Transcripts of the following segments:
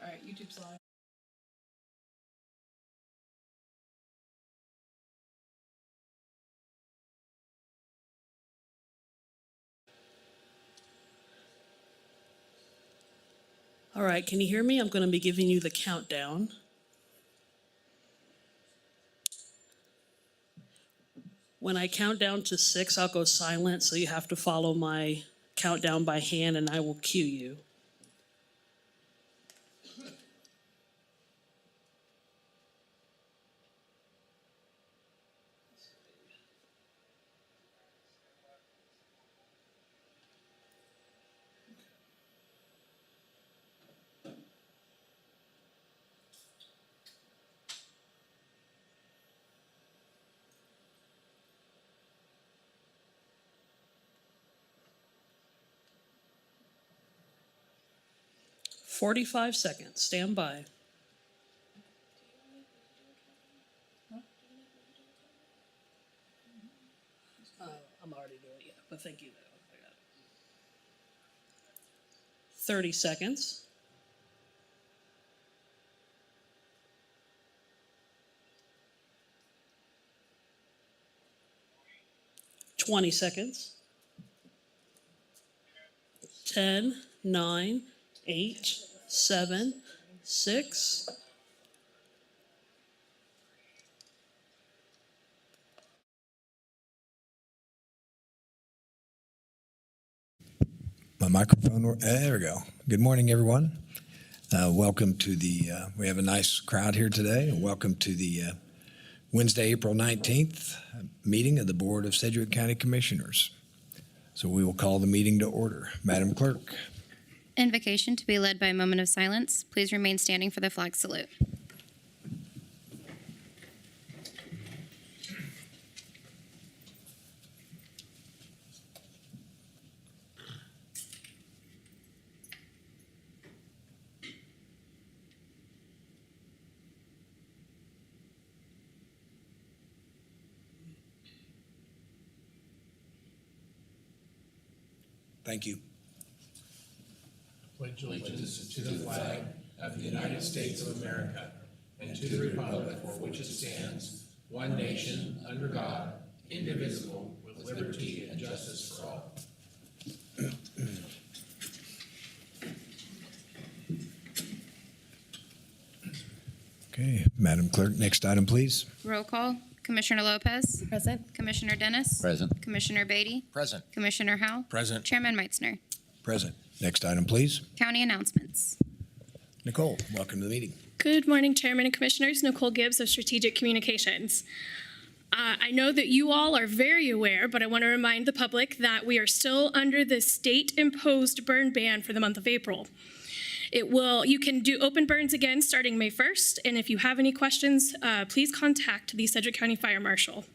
All right, YouTube's live. All right, can you hear me? I'm going to be giving you the countdown. When I count down to 6, I'll go silent, so you have to follow my countdown by hand, and I will cue you. "45 seconds. Stand by." I'm already doing it, yeah, but thank you, though. I got it. 30 seconds. 20 seconds. 10, 9, 8, 7, 6. My microphone, there we go. Good morning, everyone. Welcome to the, we have a nice crowd here today. Welcome to the Wednesday, April 19th meeting of the Board of Sedgwick County Commissioners. So we will call the meeting to order. Madam Clerk. Invocation to be led by a moment of silence. Please remain standing for the flag salute. Thank you. Pledge allegiance to the flag of the United States of America and to the republic for which it stands, one nation, under God, indivisible, with liberty and justice for all. Okay, Madam Clerk, next item, please. Roll call. Commissioner Lopez. Present. Commissioner Dennis. Present. Commissioner Beatty. Present. Commissioner Howell. Present. Chairman Meitzner. Present. Next item, please. County announcements. Nicole, welcome to the meeting. Good morning, Chairman and Commissioners. Nicole Gibbs of Strategic Communications. I know that you all are very aware, but I want to remind the public that we are still under the state-imposed burn ban for the month of April. You can do open burns again starting May 1st, and if you have any questions, please contact the Sedgwick County Fire Marshal.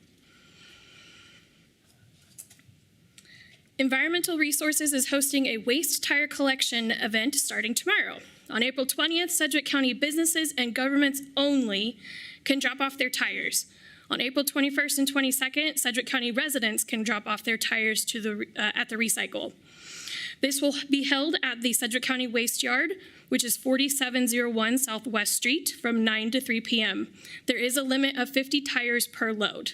Environmental Resources is hosting a waste tire collection event starting tomorrow. On April 20th, Sedgwick County businesses and governments only can drop off their tires. On April 21st and 22nd, Sedgwick County residents can drop off their tires at the recycle. This will be held at the Sedgwick County Waste Yard, which is 4701 Southwest Street, from 9 to 3 p.m. There is a limit of 50 tires per load.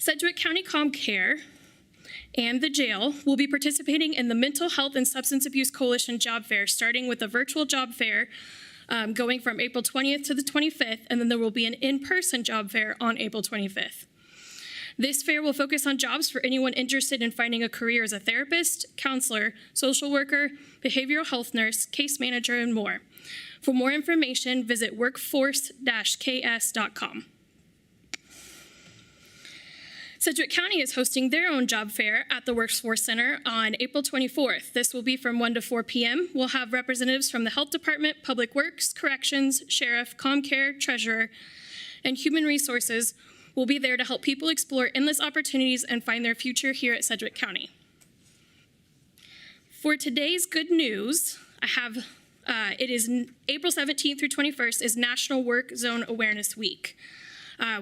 Sedgwick County ComCare and the jail will be participating in the Mental Health and Substance Abuse Coalition Job Fair, starting with a virtual job fair going from April 20th to the 25th, and then there will be an in-person job fair on April 25th. This fair will focus on jobs for anyone interested in finding a career as a therapist, counselor, social worker, behavioral health nurse, case manager, and more. For more information, visit workforce-ks.com. Sedgwick County is hosting their own job fair at the Workforce Center on April 24th. This will be from 1 to 4 p.m. We'll have representatives from the Health Department, Public Works, Corrections, Sheriff, ComCare, Treasurer, and Human Resources will be there to help people explore endless opportunities and find their future here at Sedgwick County. For today's good news, it is April 17th through 21st is National Work Zone Awareness Week.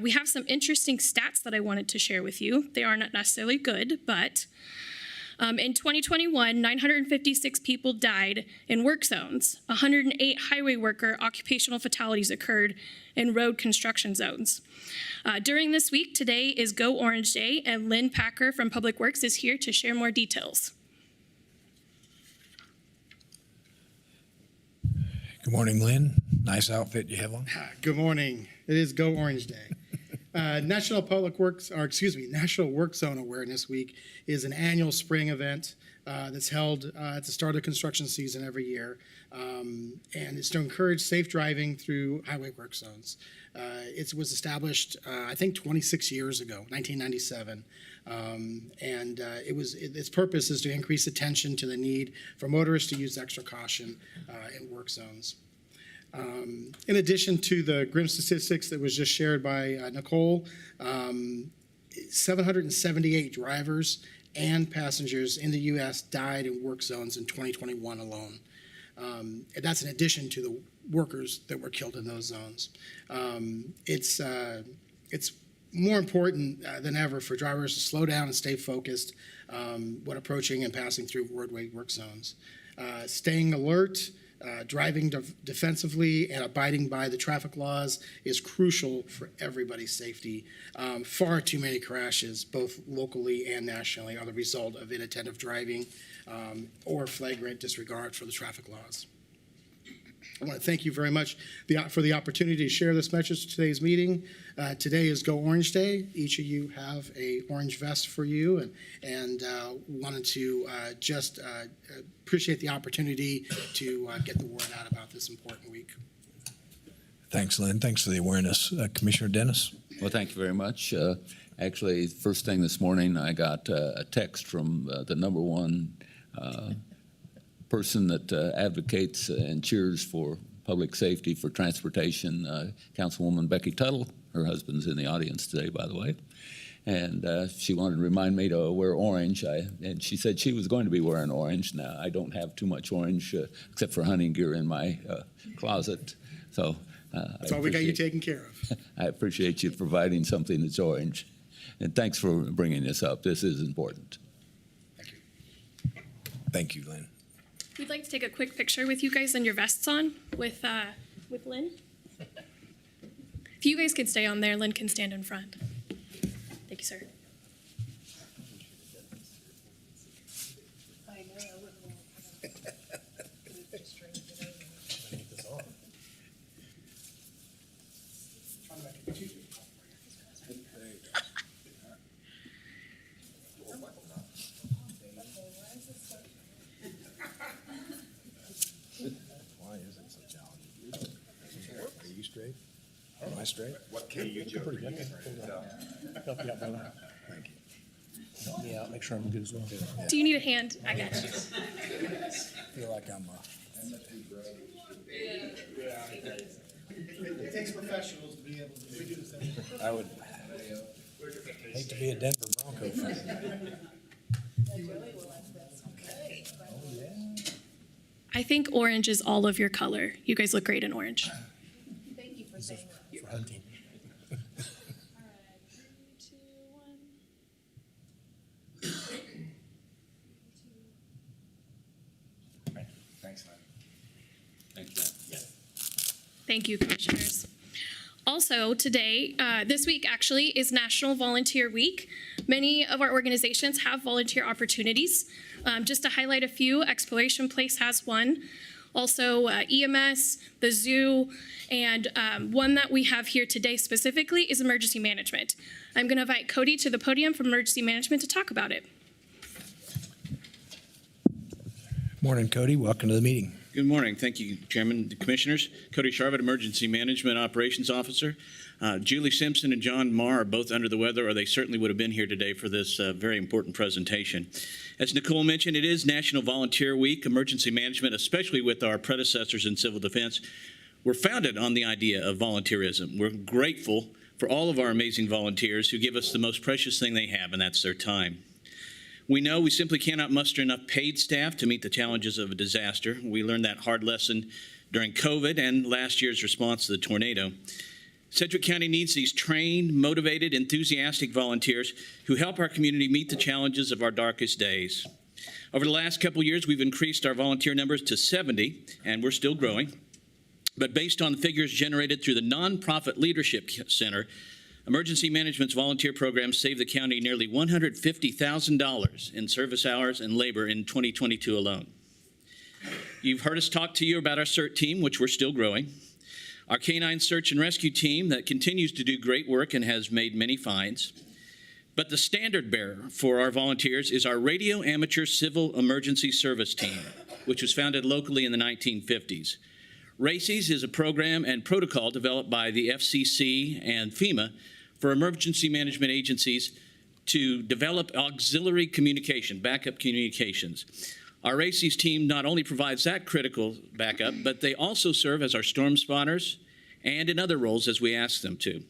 We have some interesting stats that I wanted to share with you. They are not necessarily good, but In 2021, 956 people died in work zones. 108 highway worker occupational fatalities occurred in road construction zones. During this week, today is Go Orange Day, and Lynn Packer from Public Works is here to share more details. Good morning, Lynn. Nice outfit you have on. Good morning. It is Go Orange Day. National Work Zone Awareness Week is an annual spring event that's held at the start of construction season every year, and it's to encourage safe driving through highway work zones. It was established, I think, 26 years ago, 1997, and its purpose is to increase attention to the need for motorists to use extra caution in work zones. In addition to the grim statistics that was just shared by Nicole, 778 drivers and passengers in the U.S. died in work zones in 2021 alone. And that's in addition to the workers that were killed in those zones. It's more important than ever for drivers to slow down and stay focused when approaching and passing through roadway work zones. Staying alert, driving defensively, and abiding by the traffic laws is crucial for everybody's safety. Far too many crashes, both locally and nationally, are the result of inattentive driving or flagrant disregard for the traffic laws. I want to thank you very much for the opportunity to share this message to today's meeting. Today is Go Orange Day. Each of you have a orange vest for you, and wanted to just appreciate the opportunity to get the word out about this important week. Thanks, Lynn. Thanks for the awareness. Commissioner Dennis? Well, thank you very much. Actually, first thing this morning, I got a text from the number one person that advocates and cheers for public safety for transportation, Councilwoman Becky Tuttle. Her husband's in the audience today, by the way. And she wanted to remind me to wear orange. And she said she was going to be wearing orange. Now, I don't have too much orange except for hunting gear in my closet. So That's all we got you taken care of. I appreciate you providing something that's orange. And thanks for bringing this up. This is important. Thank you. Thank you, Lynn. We'd like to take a quick picture with you guys and your vests on with Lynn. If you guys could stay on there, Lynn can stand in front. Thank you, sir. Are you straight? Am I straight? What can you do? Pretty good. Help you out, brother. Thank you. Help me out, make sure I'm good as well. Do you need a hand? I got you. Feel like I'm It takes professionals to be able to do this. I would hate to be a Denver Bronco fan. I think orange is all of your color. You guys look great in orange. Thank you for saying that. For hunting. Thanks, man. Thank you. Thank you, commissioners. Also, today, this week actually, is National Volunteer Week. Many of our organizations have volunteer opportunities. Just to highlight a few, Exploration Place has one. Also, EMS, the zoo, and one that we have here today specifically is emergency management. I'm going to invite Cody to the podium from emergency management to talk about it. Morning, Cody. Welcome to the meeting. Good morning. Thank you, Chairman, the Commissioners. Cody Sharvett, Emergency Management Operations Officer. Julie Simpson and John Marr are both under the weather, or they certainly would have been here today for this very important presentation. As Nicole mentioned, it is National Volunteer Week. Emergency management, especially with our predecessors in civil defense, were founded on the idea of volunteerism. We're grateful for all of our amazing volunteers who give us the most precious thing they have, and that's their time. We know we simply cannot muster enough paid staff to meet the challenges of a disaster. We learned that hard lesson during COVID and last year's response to the tornado. Sedgwick County needs these trained, motivated, enthusiastic volunteers who help our community meet the challenges of our darkest days. Over the last couple years, we've increased our volunteer numbers to 70, and we're still growing. But based on the figures generated through the Nonprofit Leadership Center, Emergency Management's volunteer programs saved the county nearly $150,000 in service hours and labor in 2022 alone. You've heard us talk to you about our CERT team, which we're still growing. Our Canine Search and Rescue team that continues to do great work and has made many finds. But the standard bearer for our volunteers is our Radio Amateur Civil Emergency Service Team, which was founded locally in the 1950s. RACES is a program and protocol developed by the FCC and FEMA for emergency management agencies to develop auxiliary communication, backup communications. Our RACES team not only provides that critical backup, but they also serve as our storm spotters and in other roles as we ask them to.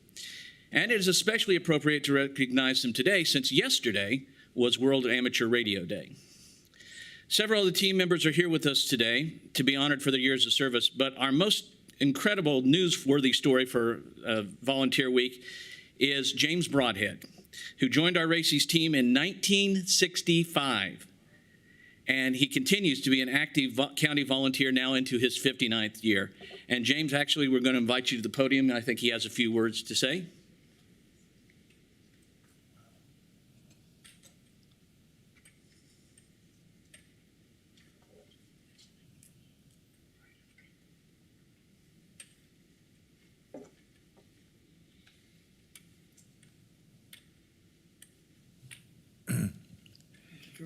And it is especially appropriate to recognize them today since yesterday was World Amateur Radio Day. Several of the team members are here with us today to be honored for their years of service, but our most incredible newsworthy story for Volunteer Week is James Broadhead, who joined our RACES team in 1965. And he continues to be an active county volunteer now into his 59th year. And James, actually, we're going to invite you to the podium. I think he has a few words to say.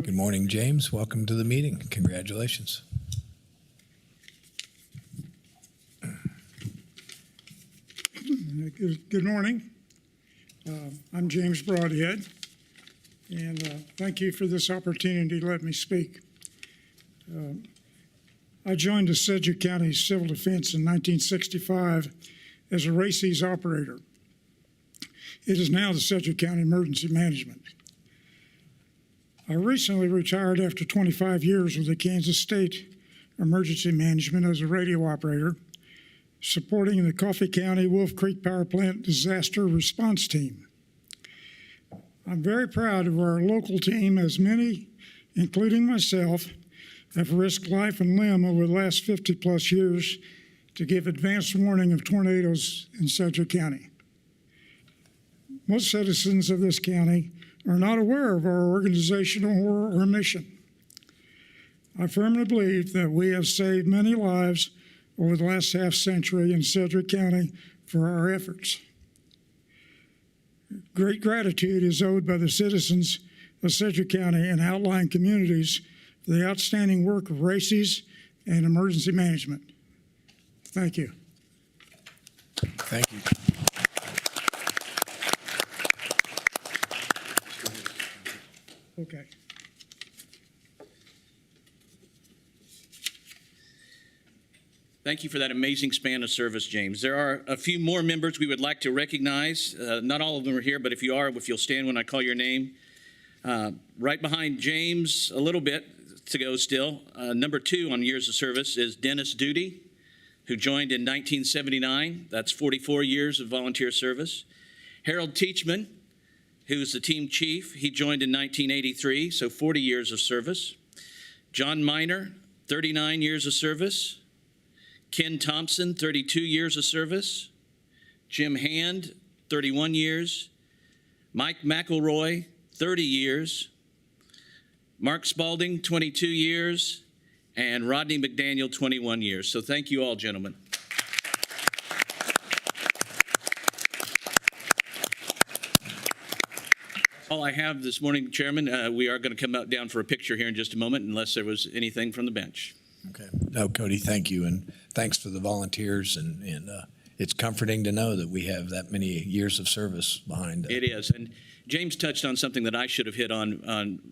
Good morning, James. Welcome to the meeting. Congratulations. Good morning. I'm James Broadhead, and thank you for this opportunity to let me speak. I joined the Sedgwick County Civil Defense in 1965 as a RACES operator. It is now the Sedgwick County Emergency Management. I recently retired after 25 years with the Kansas State Emergency Management as a radio operator, supporting the Coffee County Wolf Creek Power Plant Disaster Response Team. I'm very proud of our local team, as many, including myself, have risked life and limb over the last 50-plus years to give advance warning of tornadoes in Sedgwick County. Most citizens of this county are not aware of our organization or mission. I firmly believe that we have saved many lives over the last half century in Sedgwick County for our efforts. Great gratitude is owed by the citizens of Sedgwick County and outlying communities for the outstanding work of RACES and emergency management. Thank you. Thank you. Okay. Thank you for that amazing span of service, James. There are a few more members we would like to recognize. Not all of them are here, but if you'll stand when I call your name. Right behind James, a little bit to go still, number 2 on years of service is Dennis Duty, who joined in 1979. That's 44 years of volunteer service. Harold Teachman, who's the team chief. He joined in 1983, so 40 years of service. John Miner, 39 years of service. Ken Thompson, 32 years of service. Jim Hand, 31 years. Mike McElroy, 30 years. Mark Spalding, 22 years. And Rodney McDaniel, 21 years. So thank you all, gentlemen. All I have this morning, Chairman. We are going to come down for a picture here in just a moment, unless there was anything from the bench. Okay. No, Cody, thank you, and thanks for the volunteers, and it's comforting to know that we have that many years of service behind us. It is, and James touched on something that I should have hit on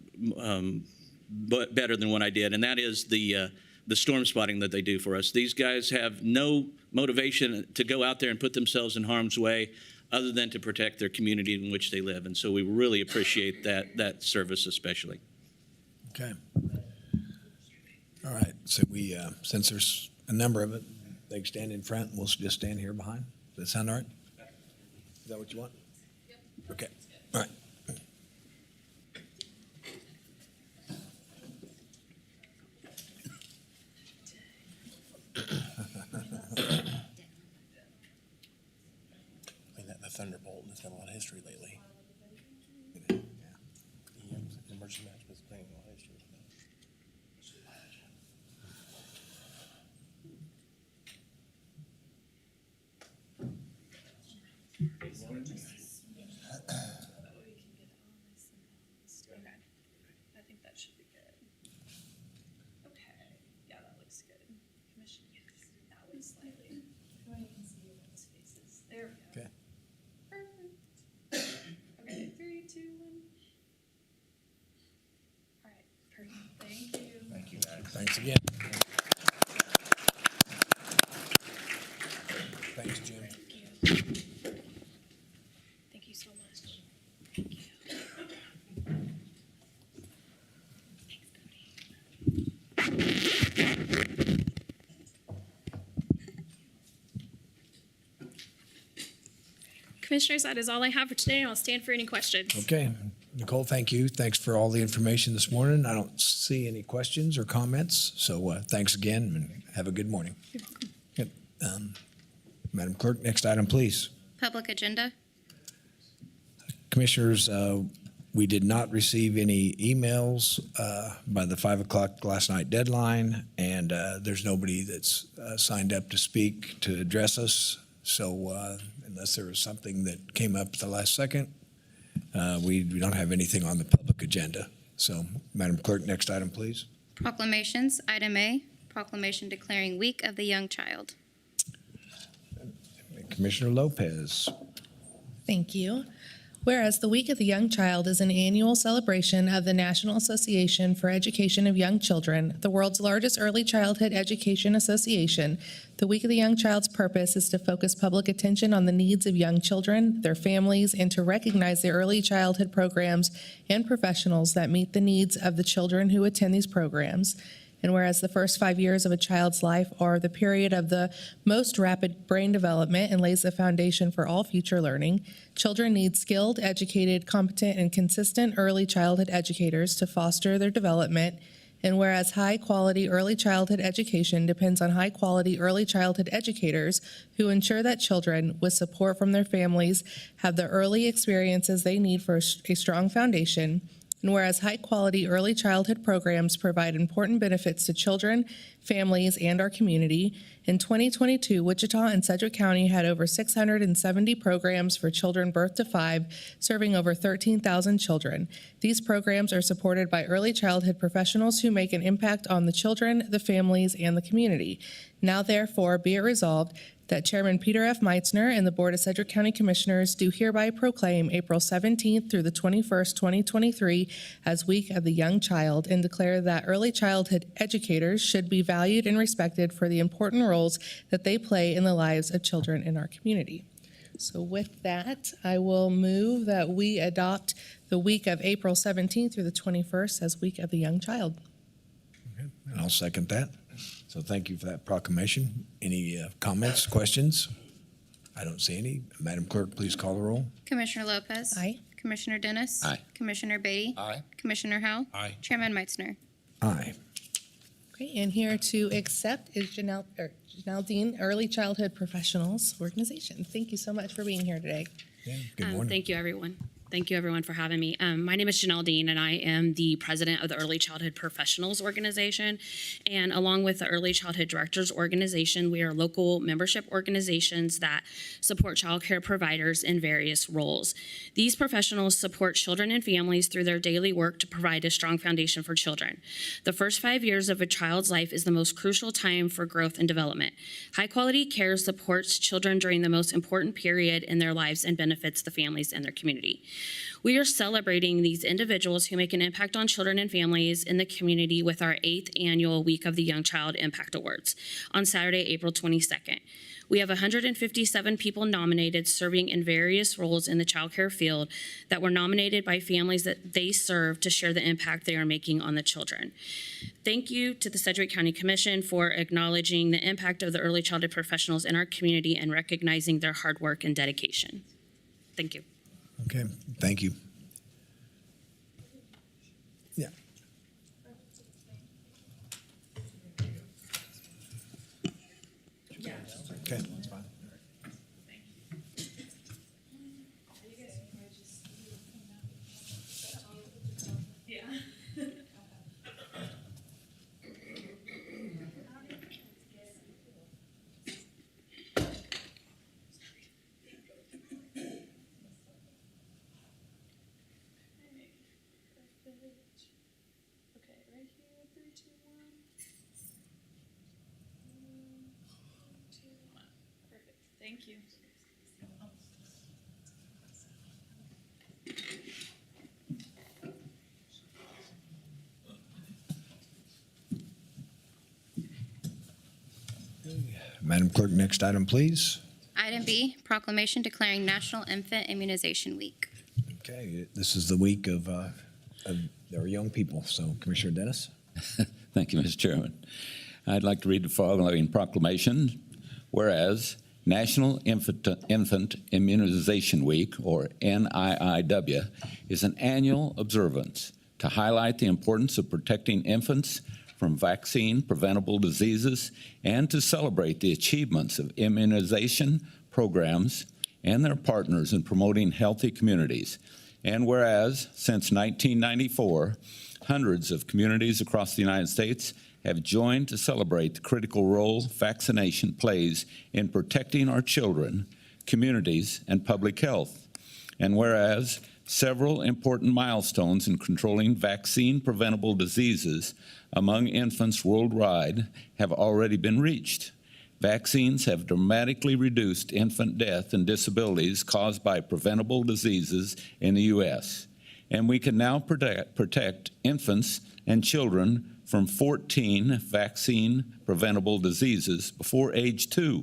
but better than what I did, and that is the storm spotting that they do for us. These guys have no motivation to go out there and put themselves in harm's way other than to protect their community in which they live, and so we really appreciate that service especially. Okay. All right, so we, since there's a number of it, they can stand in front, we'll just stand here behind. Does that sound all right? Is that what you want? Yep. Okay, all right. done a lot of history lately. Emergency management's playing a lot of history. I think that should be good. Okay, yeah, that looks good. Commission, that was slightly. You can see everyone's faces. There we go. Okay. Perfect. Okay, 3, 2, 1. All right, perfect. Thank you. Thank you, Max. Thanks again. Thanks, Jim. Thank you so much. Thank you. Thanks, Cody. Commissioners, that is all I have for today, and I'll stand for any questions. Okay, Nicole, thank you. Thanks for all the information this morning. I don't see any questions or comments, so thanks again, and have a good morning. You're welcome. Good. Madam Clerk, next item, please. Public agenda. Commissioners, we did not receive any emails by the 5 o'clock last night deadline, and there's nobody that's signed up to speak to address us. So unless there was something that came up at the last second, we don't have anything on the public agenda. So, Madam Clerk, next item, please. Proclamations. Item A, proclamation declaring Week of the Young Child. Commissioner Lopez. Thank you. Whereas the Week of the Young Child is an annual celebration of the National Association for Education of Young Children, the world's largest early childhood education association, the Week of the Young Child's purpose is to focus public attention on the needs of young children, their families, and to recognize the early childhood programs and professionals that meet the needs of the children who attend these programs. And whereas the first 5 years of a child's life are the period of the most rapid brain development and lays the foundation for all future learning, children need skilled, educated, competent, and consistent early childhood educators to foster their development. And whereas high-quality early childhood education depends on high-quality early childhood educators who ensure that children, with support from their families, have the early experiences they need for a strong foundation. And whereas high-quality early childhood programs provide important benefits to children, families, and our community, in 2022, Wichita and Sedgwick County had over 670 programs for children birth to 5, serving over 13,000 children. These programs are supported by early childhood professionals who make an impact on the children, the families, and the community. Now, therefore, be it resolved that Chairman Peter F. Meitzner and the Board of Sedgwick County Commissioners do hereby proclaim April 17th through the 21st, 2023 as Week of the Young Child and declare that early childhood educators should be valued and respected for the important roles that they play in the lives of children in our community. So with that, I will move that we adopt the week of April 17th through the 21st as Week of the Young Child. Okay, and I'll second that. So thank you for that proclamation. Any comments, questions? I don't see any. Madam Clerk, please call the roll. Commissioner Lopez. Aye. Commissioner Dennis. Aye. Commissioner Beatty. Aye. Commissioner Howell. Aye. Chairman Meitzner. Aye. Okay, and here to accept is Janelle Dean, Early Childhood Professionals Organization. Thank you so much for being here today. Yeah, good morning. Thank you, everyone. Thank you, everyone, for having me. My name is Janelle Dean, and I am the president of the Early Childhood Professionals Organization. And along with the Early Childhood Directors Organization, we are local membership organizations that support child care providers in various roles. These professionals support children and families through their daily work to provide a strong foundation for children. The first 5 years of a child's life is the most crucial time for growth and development. High-quality care supports children during the most important period in their lives and benefits the families and their community. We are celebrating these individuals who make an impact on children and families in the community with our 8th annual Week of the Young Child Impact Awards on Saturday, April 22nd. We have 157 people nominated serving in various roles in the child care field that were nominated by families that they serve to share the impact they are making on the children. Thank you to the Sedgwick County Commission for acknowledging the impact of the early childhood professionals in our community and recognizing their hard work and dedication. Thank you. Okay, thank you. Yeah. Okay, that's fine. Thank you. Madam Clerk, next item, please. Item B, proclamation declaring National Infant Immunization Week. Okay, this is the week of our young people. So, Commissioner Dennis. Thank you, Mr. Chairman. I'd like to read the following proclamation. Whereas National Infant Immunization Week, or NIIW, is an annual observance to highlight the importance of protecting infants from vaccine-preventable diseases and to celebrate the achievements of immunization programs and their partners in promoting healthy communities. And whereas, since 1994, hundreds of communities across the United States have joined to celebrate the critical role vaccination plays in protecting our children, communities, and public health. And whereas several important milestones in controlling vaccine-preventable diseases among infants worldwide have already been reached. Vaccines have dramatically reduced infant death and disabilities caused by preventable diseases in the U.S., and we can now protect infants and children from 14 vaccine-preventable diseases before age 2.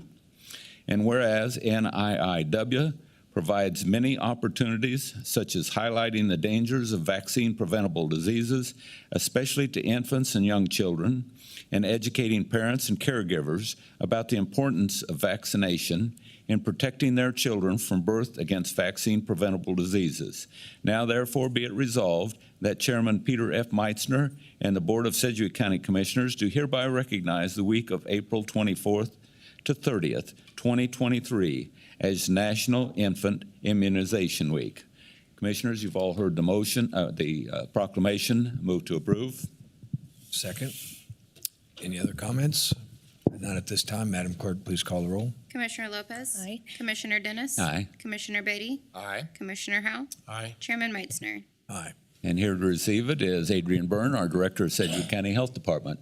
And whereas NIIW provides many opportunities, such as highlighting the dangers of vaccine-preventable diseases, especially to infants and young children, and educating parents and caregivers about the importance of vaccination in protecting their children from birth against vaccine-preventable diseases. Now, therefore, be it resolved that Chairman Peter F. Meitzner and the Board of Sedgwick County Commissioners do hereby recognize the week of April 24th to 30th, 2023, as National Infant Immunization Week. Commissioners, you've all heard the motion, the proclamation. Move to approve. Second. Any other comments? Not at this time. Madam Clerk, please call the roll. Commissioner Lopez. Aye. Commissioner Dennis. Aye. Commissioner Beatty. Aye. Commissioner Howe. Aye. Chairman Meitzner. Aye. And here to receive it is Adrian Byrne, our Director of Sedgwick County Health Department.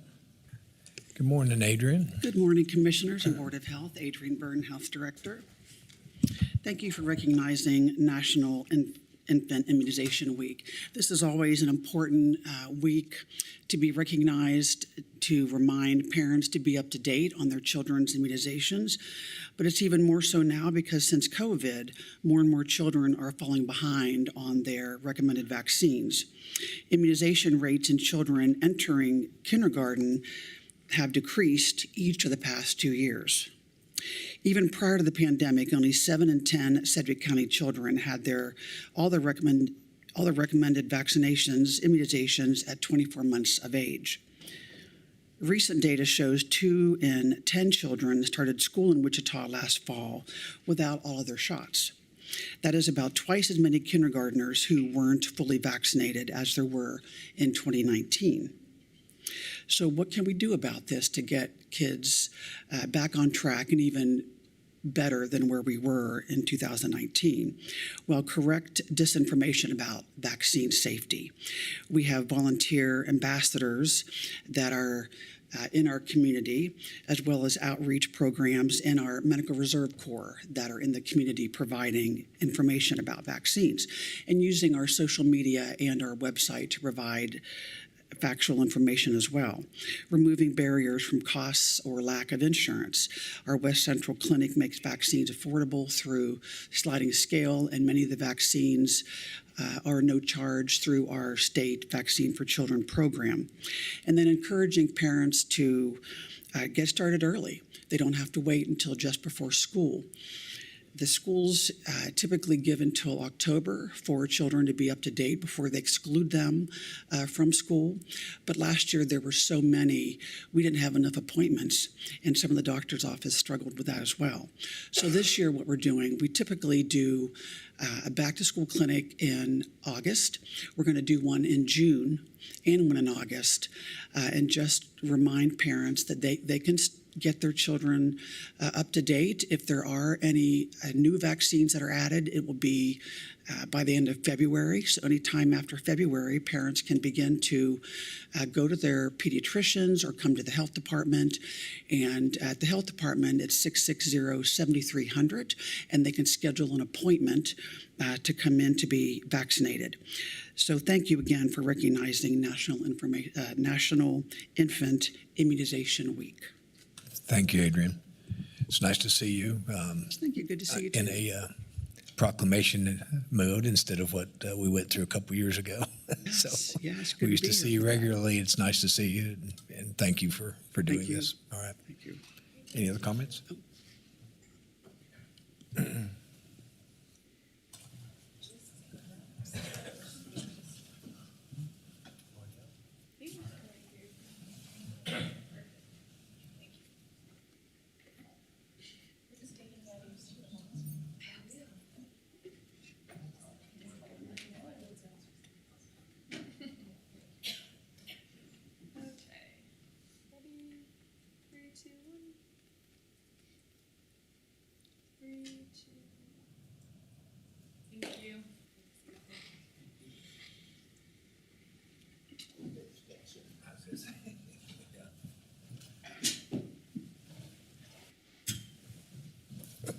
Good morning, Adrian. Good morning, Commissioners and Board of Health. Adrian Byrne, Health Director. Thank you for recognizing National Infant Immunization Week. This is always an important week to be recognized, to remind parents to be up to date on their children's immunizations. But it's even more so now because since COVID, more and more children are falling behind on their recommended vaccines. Immunization rates in children entering kindergarten have decreased each of the past 2 years. Even prior to the pandemic, only 7 in 10 Sedgwick County children had all the recommended immunizations at 24 months of age. Recent data shows 2 in 10 children started school in Wichita last fall without all of their shots. That is about twice as many kindergartners who weren't fully vaccinated as there were in 2019. So what can we do about this to get kids back on track and even better than where we were in 2019? Well, correct disinformation about vaccine safety. We have volunteer ambassadors that are in our community, as well as outreach programs in our Medical Reserve Corps that are in the community providing information about vaccines and using our social media and our website to provide factual information as well. Removing barriers from costs or lack of insurance. Our West Central Clinic makes vaccines affordable through sliding scale, and many of the vaccines are no charge through our state Vaccine for Children program. And then encouraging parents to get started early. They don't have to wait until just before school. The schools typically give until October for children to be up to date before they exclude them from school. But last year there were so many, we didn't have enough appointments, and some of the doctor's office struggled with that as well. So this year what we're doing, we typically do a back-to-school clinic in August. We're going to do one in June and one in August, and just remind parents that they can get their children up to date. If there are any new vaccines that are added, it will be by the end of February. So any time after February, parents can begin to go to their pediatricians or come to the health department. And at the health department, it's 660-7300, and they can schedule an appointment to come in to be vaccinated. So thank you again for recognizing National Infant Immunization Week. Thank you, Adrian. It's nice to see you. Thank you. Good to see you too. In a proclamation mode instead of what we went through a couple years ago. So Yeah, it's good we used be to see here. you regularly. It's nice to see you, and thank you for doing Thank you. this. All right. Thank you. Any other comments?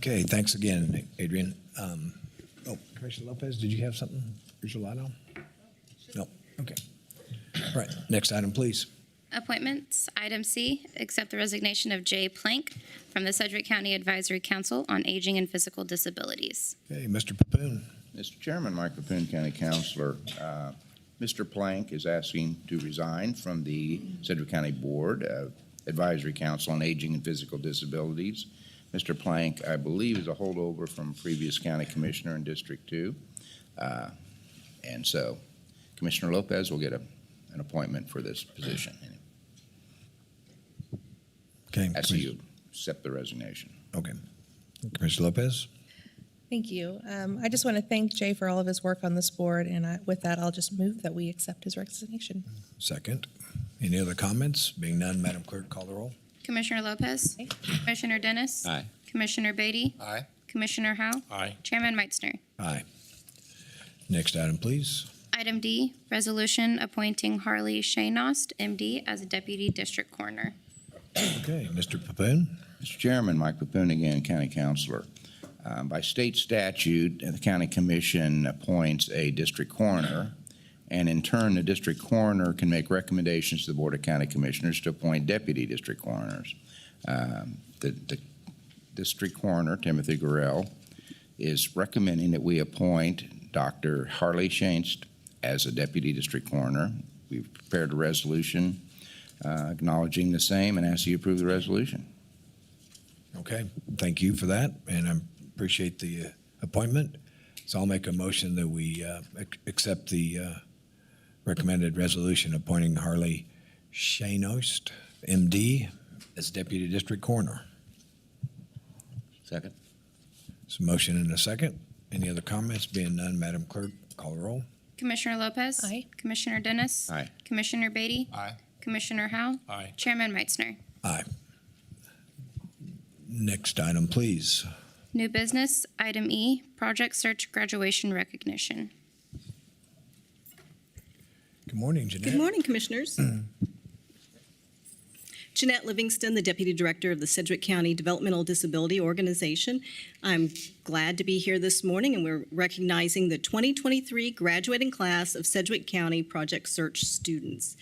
Okay, thanks again, Adrian. Commissioner Lopez, did you have something? Here's your light on? No, okay. All right, next item, please. Appointments. Item C, accept the resignation of Jay Plank from the Sedgwick County Advisory Council on Aging and Physical Disabilities. Okay, Mr. Papoon. Mr. Chairman, Mike Papoon, County Councilor. Mr. Plank is asking to resign from the Sedgwick County Board of Advisory Council on Aging and Physical Disabilities. Mr. Plank, I believe, is a holdover from previous county commissioner in District 2. And so Commissioner Lopez will get an appointment for this position. Okay. As you accept the resignation. Okay. Commissioner Lopez? Thank you. I just want to thank Jay for all of his work on this board, and with that, I'll just move that we accept his resignation. Second. Any other comments? Being none, Madam Clerk, call the roll. Commissioner Lopez. Aye. Commissioner Dennis. Aye. Commissioner Beatty. Aye. Commissioner Howe. Aye. Chairman Meitzner. Aye. Next item, please. Item D, resolution appointing Harley SCHAINOST, MD, as a Deputy District Coroner. Okay, Mr. Papoon? Mr. Chairman, Mike Papoon again, County Councilor. By state statute, the County Commission appoints a district coroner, and in turn, the district coroner can make recommendations to the Board of County Commissioners to appoint deputy district coroners. The district coroner, Timothy GORRILL, is recommending that we appoint Dr. Harley SCHAINOST as a deputy district coroner. We've prepared a resolution acknowledging the same and ask you to approve the resolution. Okay, thank you for that, and I appreciate the appointment. So I'll make a motion that we accept the recommended resolution appointing Harley SCHAINOST, MD, as Deputy District Coroner. Second. It's a motion and a second. Any other comments? Being none, Madam Clerk, call the roll. Commissioner Lopez. Aye. Commissioner Dennis. Aye. Commissioner Beatty. Aye. Commissioner Howe. Aye. Chairman Meitzner. Aye. Next item, please. New business, item E, project search graduation recognition. Good morning, Jeanette. Good morning, Commissioners. Jeanette Livingston, the Deputy Director of the Sedgwick County Developmental Disability Organization. I'm glad to be here this morning, and we're recognizing the 2023 graduating class of Sedgwick County Project Search students.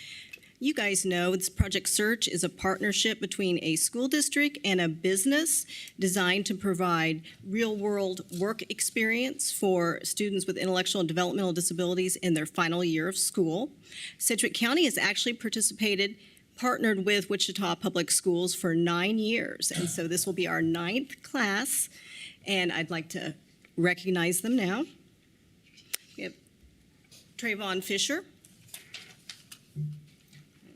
You guys know this Project Search is a partnership between a school district and a business designed to provide real-world work experience for students with intellectual and developmental disabilities in their final year of school. Sedgwick County has actually partnered with Wichita Public Schools for 9 years, and so this will be our 9th class, and I'd like to recognize them now. We have Trayvon Fisher.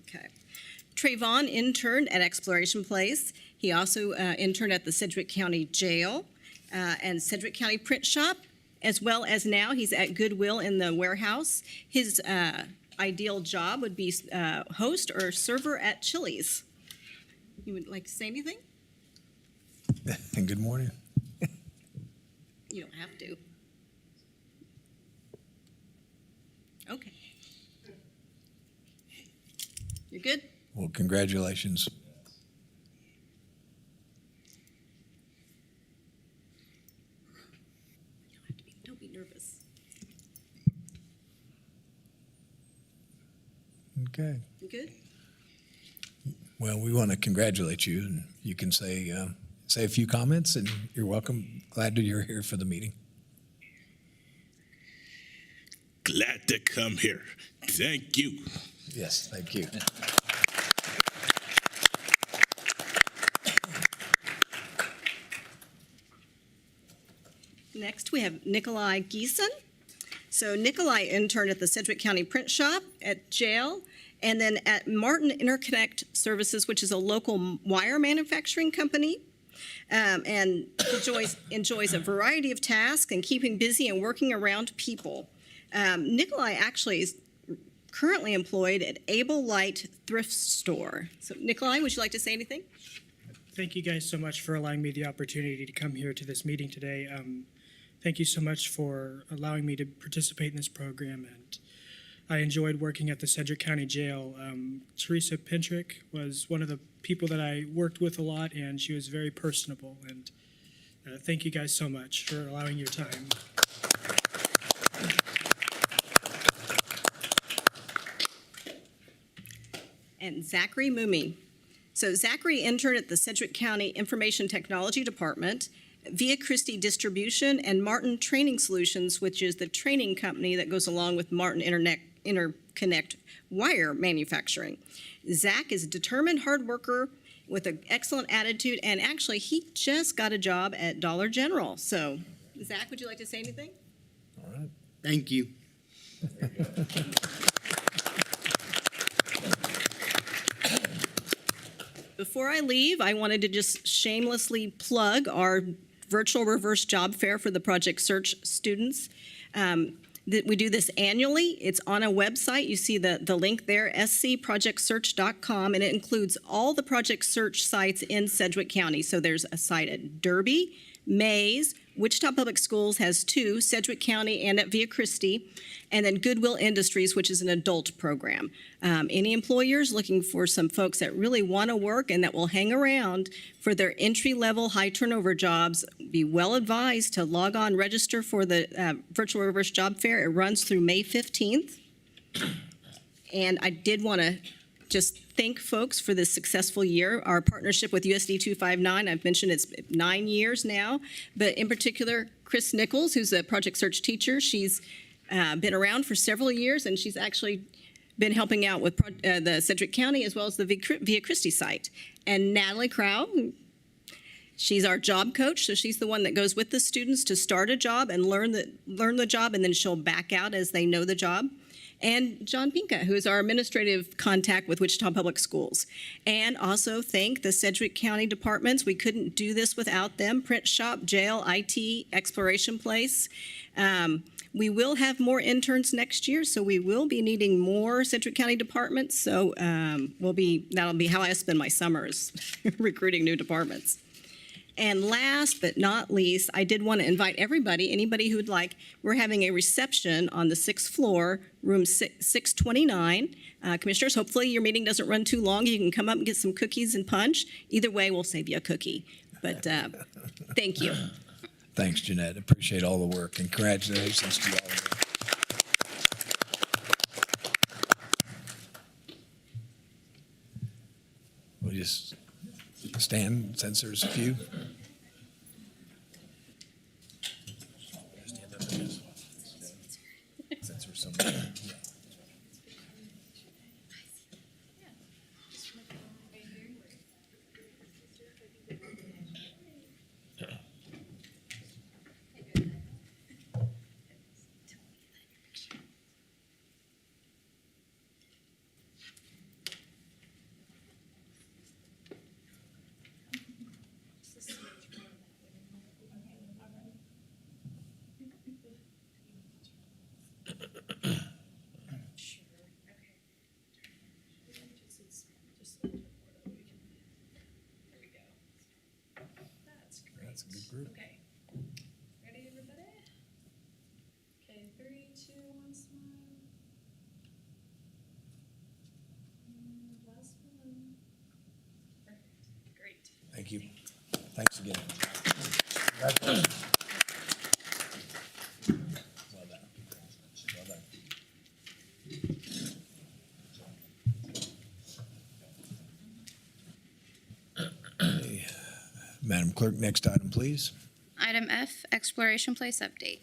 Okay. Trayvon interned at Exploration Place. He also interned at the Sedgwick County Jail and Sedgwick County Print Shop, as well as now he's at Goodwill in the warehouse. His ideal job would be host or server at Chili's. you would like to say anything? And good morning. You don't have to. Okay. You're good? Well, congratulations. Don't be nervous. Okay. You good? Well, we want to congratulate you, and you can say a few comments, and you're welcome. Glad that you're here for the meeting. Glad to come here. Thank you. Yes, thank you. Next, we have Nikolai Giesen. So Nikolai interned at the Sedgwick County Print Shop, at jail, and then at Martin Interconnect Services, which is a local wire manufacturing company, and enjoys a variety of tasks and keeping busy and working around people. Nikolai actually is currently employed at Able Light Thrift Store. So Nikolai, would you like to say anything? Thank you guys so much for allowing me the opportunity to come here to this meeting today. Thank you so much for allowing me to participate in this program, and I enjoyed working at the Sedgwick County Jail. Teresa Pintrick was one of the people that I worked with a lot, and she was very personable, and thank you guys so much for allowing your time. And Zachary Mumi. So Zachary interned at the Sedgwick County Information Technology Department, Via Christi Distribution, and Martin Training Solutions, which is the training company that goes along with Martin Interconnect wire manufacturing. Zach is a determined hard worker with an excellent attitude, and actually he just got a job at Dollar General. So Zach, would you like to say anything? All right. Thank you. Before I leave, I wanted to just shamelessly plug our virtual reverse job fair for the Project Search students. We do this annually. It's on a website. You see the link there, scprojectsearch.com, and it includes all the Project Search sites in Sedgwick County. So there's a site at Derby, Mays, Wichita Public Schools has 2, Sedgwick County and at Via Christi, and then Goodwill Industries, which is an adult program. Any employers looking for some folks that really want to work and that will hang around for their entry-level, high-turnover jobs, be well advised to log on, register for the Virtual Reverse Job Fair. It runs through May 15th. And I did want to just thank folks for this successful year. Our partnership with USD 259, I've mentioned it's 9 years now, but in particular, Chris Nichols, who's a Project Search teacher, she's been around for several years, and she's actually been helping out with the Sedgwick County as well as the Via Christi site. And Natalie Crow, she's our job coach, so she's the one that goes with the students to start a job and learn the job, and then she'll back out as they know the job. And John Pinka, who is our administrative contact with Wichita Public Schools. And also thank the Sedgwick County departments. We couldn't do this without them. Print Shop, Jail, IT, Exploration Place. We will have more interns next year, so we will be needing more Sedgwick County departments. So that'll be how I spend my summers, recruiting new departments. And last but not least, I did want to invite anybody who would like, we're having a reception on the 6th floor, room 629. Commissioners, hopefully your meeting doesn't run too long. You can come up and get some cookies and punch. Either way, we'll save you a cookie. But thank you. Thanks, Jeanette. Appreciate all the work, and congratulations to you all. We'll just stand since there's a few. Since there's so many. Thank you. Thanks again. Congratulations. Well done. Well done. Madam Clerk, next item, please. Item F, Exploration Place update.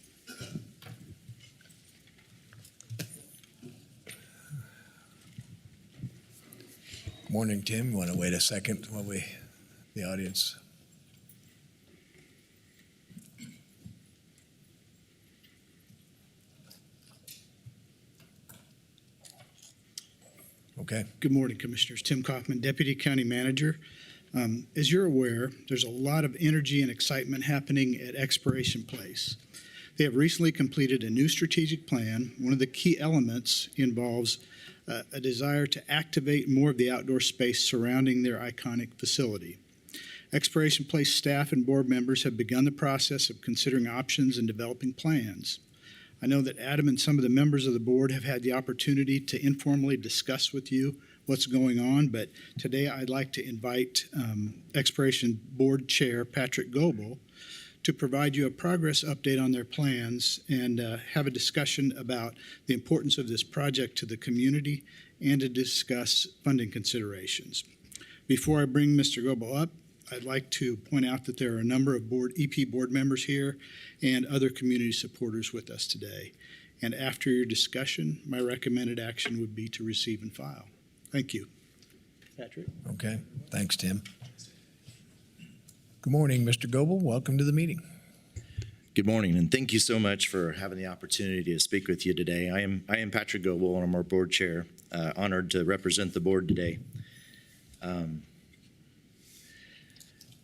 Morning, Tim. You want to wait a second while the audience? Okay. Good morning, Commissioners. Tim Kaufman, Deputy County Manager. As you're aware, there's a lot of energy and excitement happening at Exploration Place. They have recently completed a new strategic plan. One of the key elements involves a desire to activate more of the outdoor space surrounding their iconic facility. Exploration Place staff and board members have begun the process of considering options and developing plans. I know that Adam and some of the members of the board have had the opportunity to informally discuss with you what's going on, but today I'd like to invite Exploration Board Chair Patrick Goebel to provide you a progress update on their plans and have a discussion about the importance of this project to the community and to discuss funding considerations. Before I bring Mr. Goebel up, I'd like to point out that there are a number of EP board members here and other community supporters with us today. And after your discussion, my recommended action would be to receive and file. Thank you. Patrick. Okay. Thanks, Tim. Good morning, Mr. Goebel. Welcome to the meeting. Good morning, and thank you so much for having the opportunity to speak with you today. I am Patrick Goebel, and I'm our board chair. Honored to represent the board today.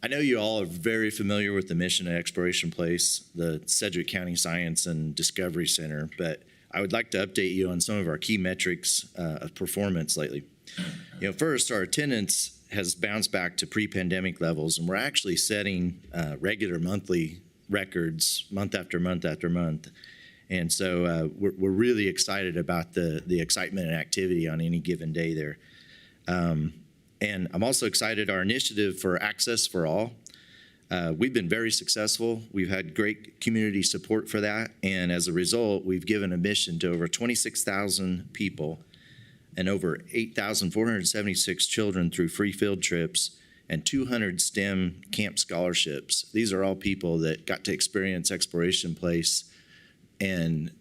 I know you all are very familiar with the mission at Exploration Place, the Sedgwick County Science and Discovery Center, but I would like to update you on some of our key metrics of performance lately. First, our attendance has bounced back to pre-pandemic levels, and we're actually setting regular monthly records month after month after month. And so we're really excited about the excitement and activity on any given day there. And I'm also excited our initiative for Access for All. We've been very successful. We've had great community support for that. And as a result, we've given admission to over 26,000 people and over 8,476 children through free field trips and 200 STEM camp scholarships. These are all people that got to experience Exploration Place and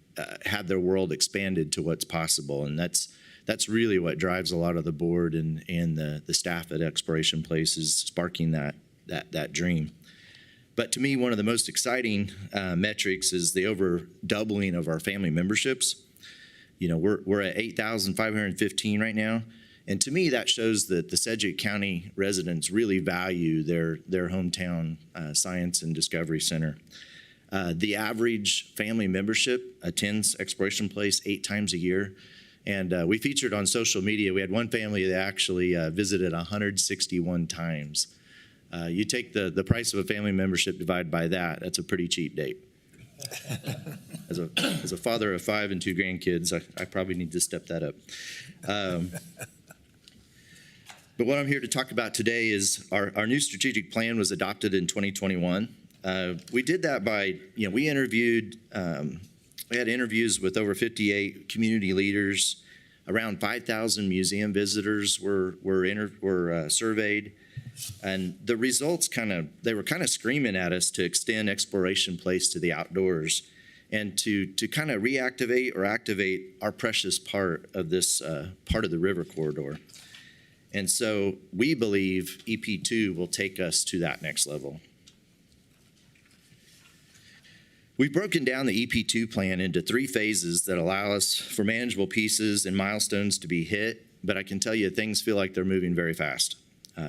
have their world expanded to what's possible. And that's really what drives a lot of the board and the staff at Exploration Place, is sparking that dream. But to me, one of the most exciting metrics is the over doubling of our family memberships. We're at 8,515 right now. And to me, that shows that the Sedgwick County residents really value their hometown science and discovery center. The average family membership attends Exploration Place 8 times a year. And we featured on social media, we had one family that actually visited 161 times. You take the price of a family membership divided by that's a pretty cheap date. As a father of 5 and 2 grandkids, I probably need to step that up. But what I'm here to talk about today is our new strategic plan was adopted in 2021. We did that by, we interviewed, we had interviews with over 58 community leaders. Around 5,000 museum visitors were surveyed. And the results they were kind of screaming at us to extend Exploration Place to the outdoors and to kind of reactivate or activate our precious part of this part of the river corridor. And so we believe EP2 will take us to that next level. We've broken down the EP2 plan into 3 phases that allow us for manageable pieces and milestones to be hit, but I can tell you things feel like they're moving very fast.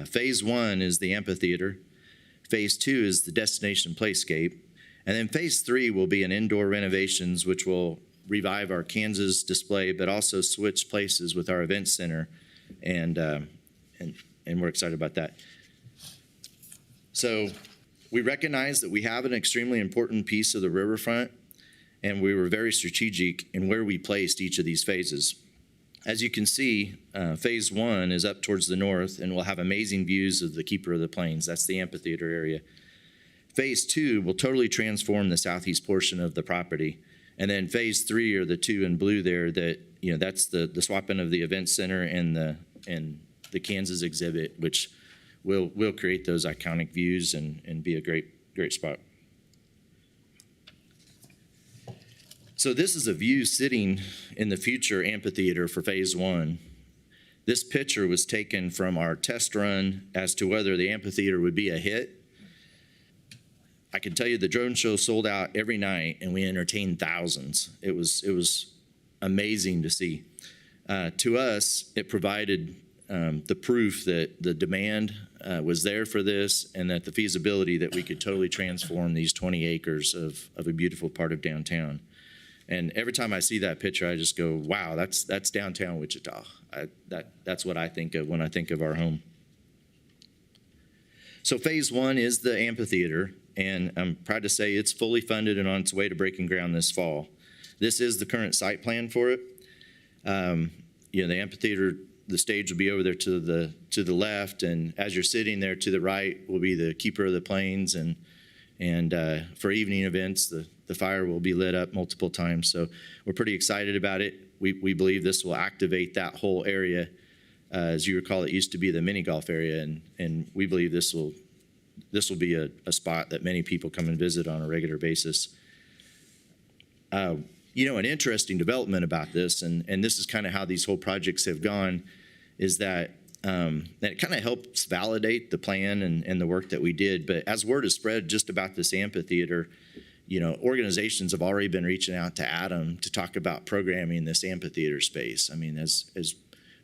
Phase 1 is the amphitheater. Phase 2 is the destination playscape. And then phase 3 will be an indoor renovations, which will revive our Kansas display, but also switch places with our event center. And we're excited about that. So we recognize that we have an extremely important piece of the riverfront, and we were very strategic in where we placed each of these phases. As you can see, phase one is up towards the north and will have amazing views of the Keeper of the Plains. That's the amphitheater area. Phase two will totally transform the southeast portion of the property. And then phase three, or the two in blue there, that's the swap-in of the event center and the Kansas exhibit, which will create those iconic views and be a great spot. So this is a view sitting in the future amphitheater for phase one. This picture was taken from our test run as to whether the amphitheater would be a hit. I can tell you the drone show sold out every night, and we entertained thousands. It was amazing to see. To us, it provided the proof that the demand was there for this, and that the feasibility that we could totally transform these 20 acres of a beautiful part of downtown. And every time I see that picture, I just go, wow, that's downtown Wichita. That's what I think of when I think of our home. So phase one is the amphitheater, and I'm proud to say it's fully funded and on its way to breaking ground this fall. This is the current site plan for it. The amphitheater, the stage will be over there to the left, and as you're sitting there to the right will be the Keeper of the Plains, and for evening events, the fire will be lit up multiple times. So we're pretty excited about it. We believe this will activate that whole area. As you recall, it used to be the mini golf area, and we believe this will be a spot that many people come and visit on a regular basis. An interesting development about this, and this is kind of how these whole projects have gone, is that it kind of helps validate the plan and the work that we did. But as word is spread just about this amphitheater, organizations have already been reaching out to Adam to talk about programming this amphitheater space. I mean, as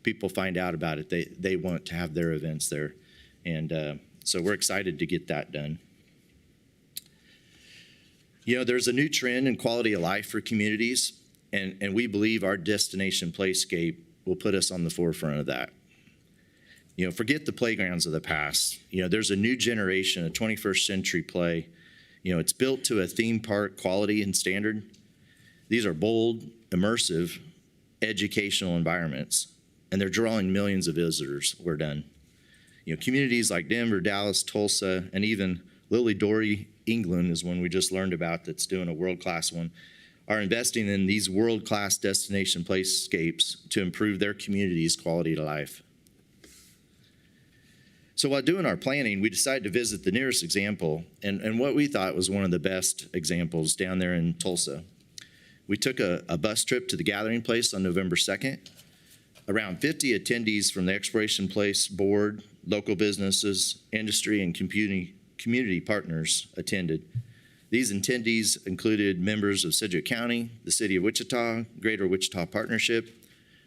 people find out about it, they want to have their events there. And so we're excited to get that done. There's a new trend in quality of life for communities, and we believe our destination playscape will put us on the forefront of that. Forget the playgrounds of the past. There's a new generation, a 21st century play. It's built to a theme park quality and standard. These are bold, immersive, educational environments, and they're drawing millions of visitors. We're done. Communities like Denver, Dallas, Tulsa, and even Lilly Dory, England is one we just learned about that's doing a world-class one, are investing in these world-class destination playscapes to improve their community's quality of life. So while doing our planning, we decided to visit the nearest example, and what we thought was one of the best examples down there in Tulsa. We took a bus trip to the Gathering Place on November 2nd. Around 50 attendees from the Exploration Place Board, local businesses, industry, and community partners attended. These attendees included members of Sedgwick County, the City of Wichita, Greater Wichita Partnership,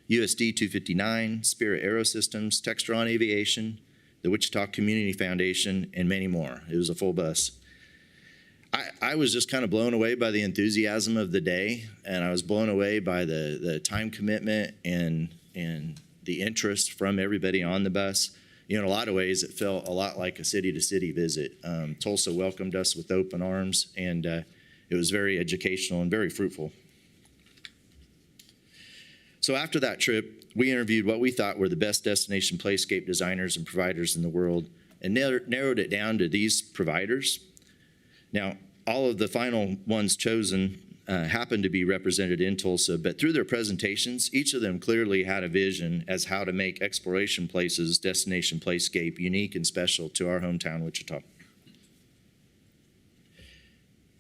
USD 259, Spirit Aerosystems, Textron Aviation, the Wichita Community Foundation, and many more. It was a full bus. I was just kind of blown away by the enthusiasm of the day, and I was blown away by the time commitment and the interest from everybody on the bus. In a lot of ways, it felt a lot like a city-to-city visit. Tulsa welcomed us with open arms, and it was very educational and very fruitful. So after that trip, we interviewed what we thought were the best destination playscape designers and providers in the world, and narrowed it down to these providers. Now, all of the final ones chosen happened to be represented in Tulsa, but through their presentations, each of them clearly had a vision as how to make Exploration Place's destination playscape unique and special to our hometown, Wichita.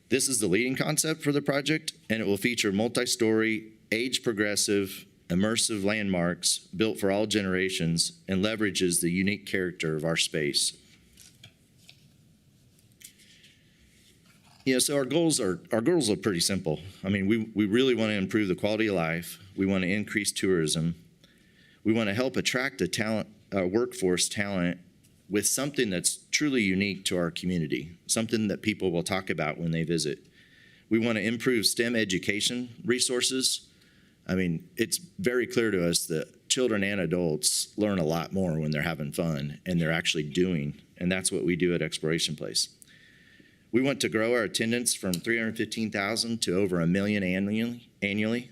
This is the leading concept for the project, and it will feature multi-story, age-progressive, immersive landmarks built for all generations and leverages the unique character of our space. So our goals are pretty simple. I mean, we really want to improve the quality of life. We want to increase tourism. We want to help attract a workforce talent with something that's truly unique to our community, something that people will talk about when they visit. We want to improve STEM education resources. I mean, it's very clear to us that children and adults learn a lot more when they're having fun and they're actually doing, and that's what we do at Exploration Place. We want to grow our attendance from 315,000 to over 1 million annually.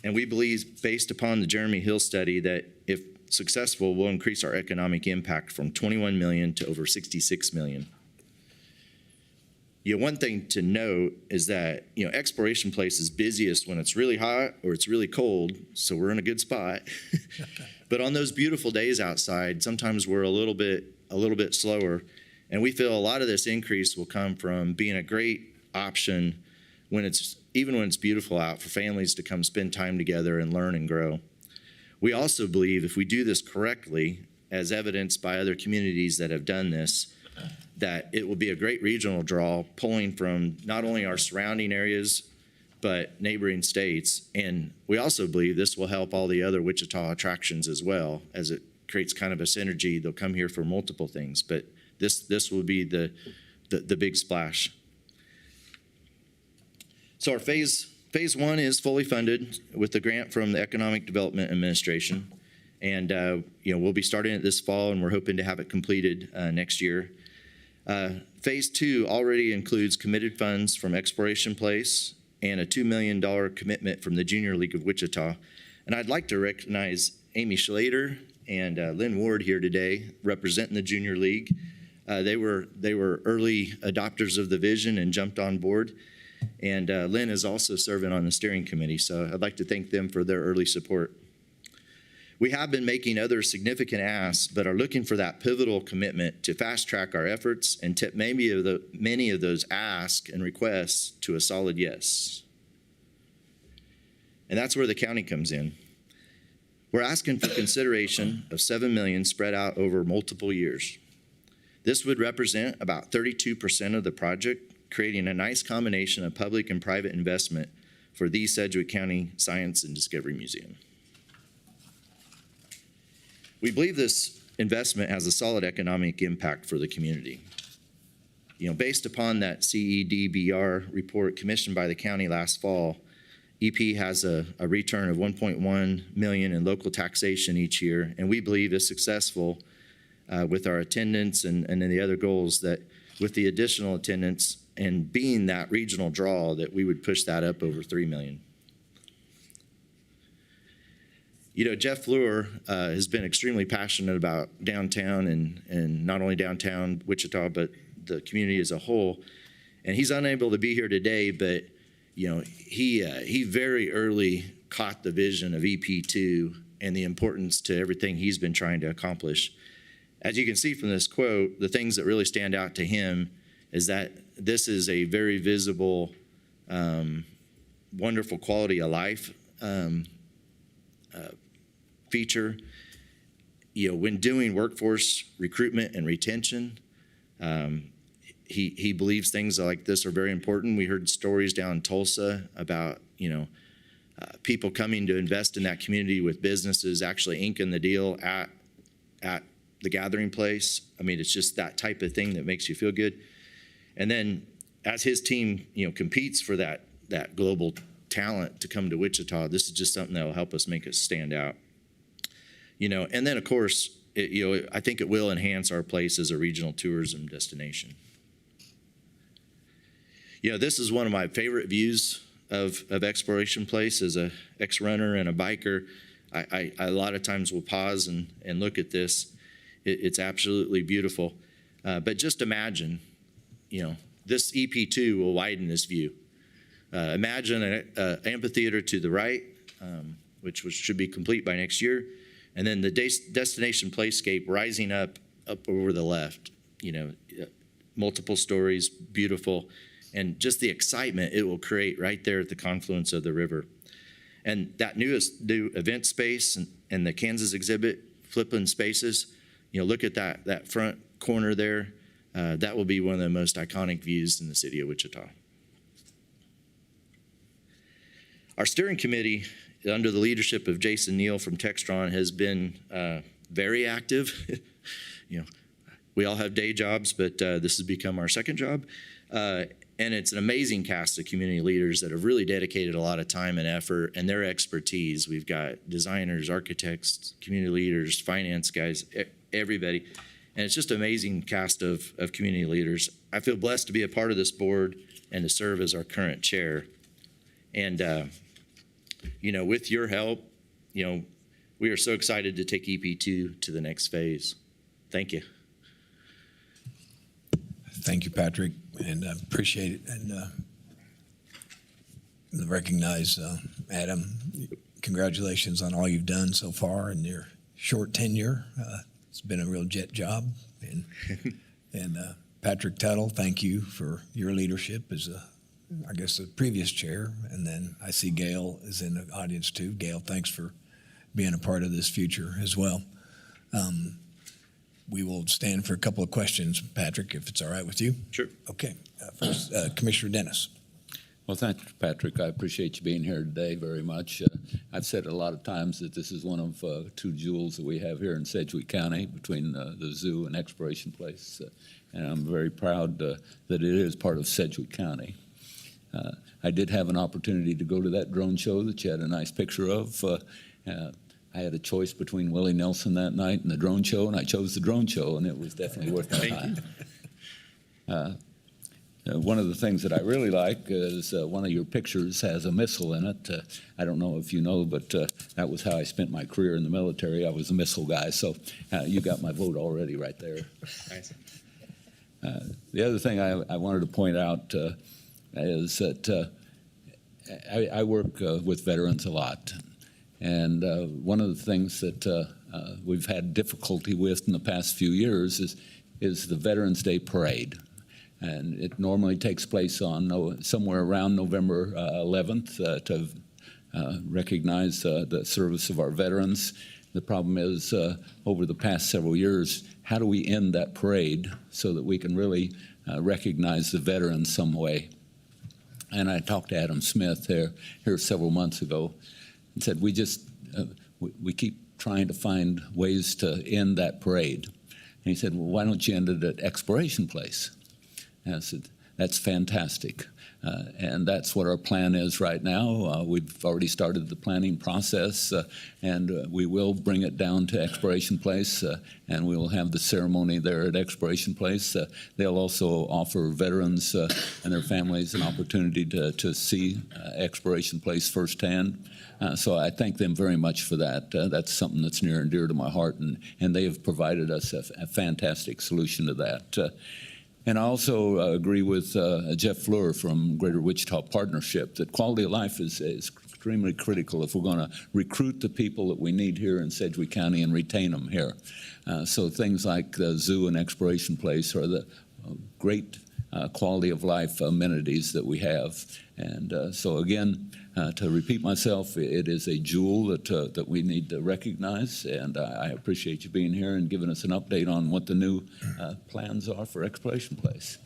And we believe, based upon the Jeremy Hill study, that if successful, we'll increase our economic impact from 21 million to over 66 million. One thing to note is that, Exploration Place is busiest when it's really hot or it's really cold, so we're in a good spot. But on those beautiful days outside, sometimes we're a little bit slower, and we feel a lot of this increase will come from being a great option even when it's beautiful out, for families to come spend time together and learn and grow. We also believe if we do this correctly, as evidenced by other communities that have done this, that it will be a great regional draw, pulling from not only our surrounding areas, but neighboring states. And we also believe this will help all the other Wichita attractions as well, as it creates kind of a synergy. They'll come here for multiple things, but this will be the big splash. So our phase one is fully funded with the grant from the Economic Development Administration. And we'll be starting it this fall, and we're hoping to have it completed next year. Phase 2 already includes committed funds from Exploration Place and a $2 million commitment from the Junior League of Wichita. And I'd like to recognize Amy Schlater and Lynn Ward here today, representing the Junior League. They were early adopters of the vision and jumped on board. And Lynn is also serving on the steering committee, so I'd like to thank them for their early support. We have been making other significant asks, but are looking for that pivotal commitment to fast track our efforts and tip many of those asks and requests to a solid yes. And that's where the county comes in. We're asking for consideration of $7 million spread out over multiple years. This would represent about 32% of the project, creating a nice combination of public and private investment for the Sedgwick County Science and Discovery Museum. We believe this investment has a solid economic impact for the community. Based upon that CEDBR report commissioned by the county last fall, EP has a return of $1.1 million in local taxation each year, and we believe is successful with our attendance and the other goals, that with the additional attendance and being that regional draw, that we would push that up over $3 million. Jeff Fleur has been extremely passionate about downtown and not only downtown Wichita, but the community as a whole. And he's unable to be here today, but he very early caught the vision of EP2 and the importance to everything he's been trying to accomplish. As you can see from this quote, the things that really stand out to him is that this is a very visible, wonderful quality of life feature. When doing workforce recruitment and retention, he believes things like this are very important. We heard stories down in Tulsa about people coming to invest in that community with businesses actually inking the deal at the gathering place. I mean, it's just that type of thing that makes you feel good. And then as his team competes for that global talent to come to Wichita, this is just something that will help us make us stand out. And then of course, I think it will enhance our place as a regional tourism destination. This is one of my favorite views of Exploration Place. As a ex-runner and a biker, I a lot of times will pause and look at this. It's absolutely beautiful. But just imagine, this EP2 will widen this view. Imagine an amphitheater to the right, which should be complete by next year, and then the destination playscape rising up over the left. Multiple stories, beautiful, and just the excitement it will create right there at the confluence of the river. And that new event space and the Kansas exhibit, flipping spaces, look at that front corner there. That will be one of the most iconic views in the city of Wichita. Our steering committee, under the leadership of Jason Neal from Textron, has been very active. We all have day jobs, but this has become our second job. And it's an amazing cast of community leaders that have really dedicated a lot of time and effort and their expertise. We've got designers, architects, community leaders, finance guys, everybody. And it's just an amazing cast of community leaders. I feel blessed to be a part of this board and to serve as our current chair. And with your help, we are so excited to take EP2 to the next phase. Thank you. Thank you, Patrick, and appreciate it. And recognize Adam. Congratulations on all you've done so far in your short tenure. It's been a real jet job. And Patrick Tuttle, thank you for your leadership as the previous chair. And then I see Gail is in the audience too. Gail, thanks for being a part of this future as well. We will stand for a couple of questions, Patrick, if it's all right with you. Sure. Okay. First, Commissioner Dennis. Well, thank you, Patrick. I appreciate you being here today very much. I've said a lot of times that this is one of two jewels that we have here in Sedgwick County between the zoo and Exploration Place. And I'm very proud that it is part of Sedgwick County. I did have an opportunity to go to that drone show that you had a nice picture of. I had a choice between Willie Nelson that night and the drone show, and I chose the drone show, and it was definitely worth my time. One of the things that I really like is one of your pictures has a missile in it. I don't know if you know, but that was how I spent my career in the military. I was a missile guy, so you got my vote already right there. Nice. The other thing I wanted to point out is that I work with veterans a lot. And one of the things that we've had difficulty with in the past few years is the Veterans Day Parade. And it normally takes place on somewhere around November 11th to recognize the service of our veterans. The problem is, over the past several years, how do we end that parade so that we can really recognize the veterans some way? And I talked to Adam Smith here several months ago and said, we keep trying to find ways to end that parade. And he said, well, why don't you end it at Exploration Place? And I said, that's fantastic. And that's what our plan is right now. We've already started the planning process, and we will bring it down to Exploration Place, and we will have the ceremony there at Exploration Place. They'll also offer veterans and their families an opportunity to see Exploration Place firsthand. So I thank them very much for that. That's something that's near and dear to my heart, and they have provided us a fantastic solution to that. And I also agree with Jeff Fleur from Greater Wichita Partnership that quality of life is extremely critical if we're going to recruit the people that we need here in Sedgwick County and retain them here. So things like the zoo and Exploration Place are the great quality of life amenities that we have. And so again, to repeat myself, it is a jewel that we need to recognize, and I appreciate you being here and giving us an update on what the new plans are for Exploration Place.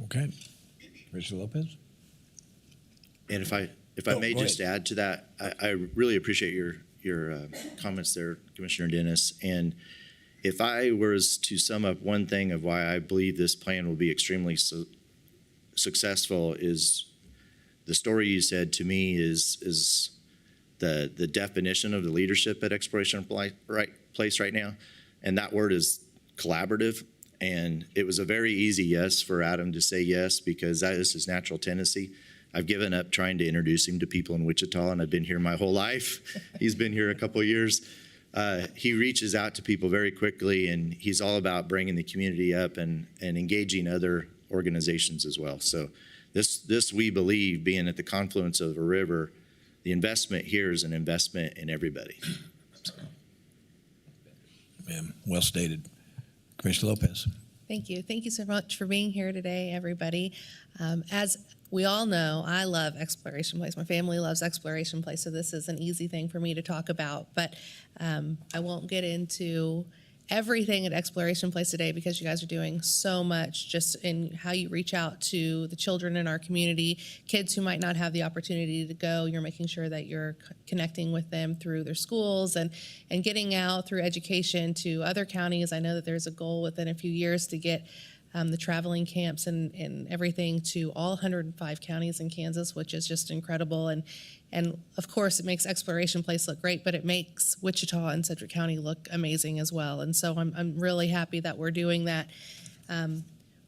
Okay. Commissioner Lopez? And if I may just add to that, I really appreciate your comments there, Commissioner Dennis. And if I was to sum up one thing of why I believe this plan will be extremely successful is the story you said to me is the definition of the leadership at Exploration Place right now. And that word is collaborative. And it was a very easy yes for Adam to say yes, because that is his natural tendency. I've given up trying to introduce him to people in Wichita, and I've been here my whole life. He's been here a couple of years. He reaches out to people very quickly, and he's all about bringing the community up and engaging other organizations as well. So this we believe, being at the confluence of a river, the investment here is an investment in everybody. Ma'am, well stated. Commissioner Lopez. Thank you. Thank you so much for being here today, everybody. As we all know, I love Exploration Place. My family loves Exploration Place, so this is an easy thing for me to talk about. But I won't get into everything at Exploration Place today because you guys are doing so much just in how you reach out to the children in our community, kids who might not have the opportunity to go. You're making sure that you're connecting with them through their schools and getting out through education to other counties. I know that there's a goal within a few years to get the traveling camps and everything to all 105 counties in Kansas, which is just incredible. And of course, it makes Exploration Place look great, but it makes Wichita and Sedgwick County look amazing as well. And so I'm really happy that we're doing that.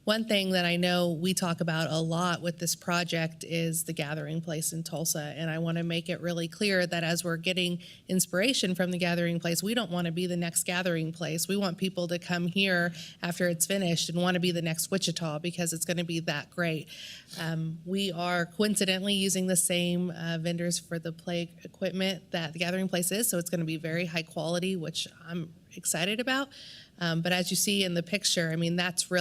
one thing that I know we talk about a lot with this project is the gathering place in Tulsa. And I want to make it really clear that as we're getting inspiration from the gathering place, we don't want to be the next gathering place. We want people to come here after it's finished and want to be the next Wichita because it's going to be that great. We are coincidentally using the same vendors for the play equipment that the gathering place is. So it's going to be very high quality, which I'm excited about. But as you see in the picture, I mean, that's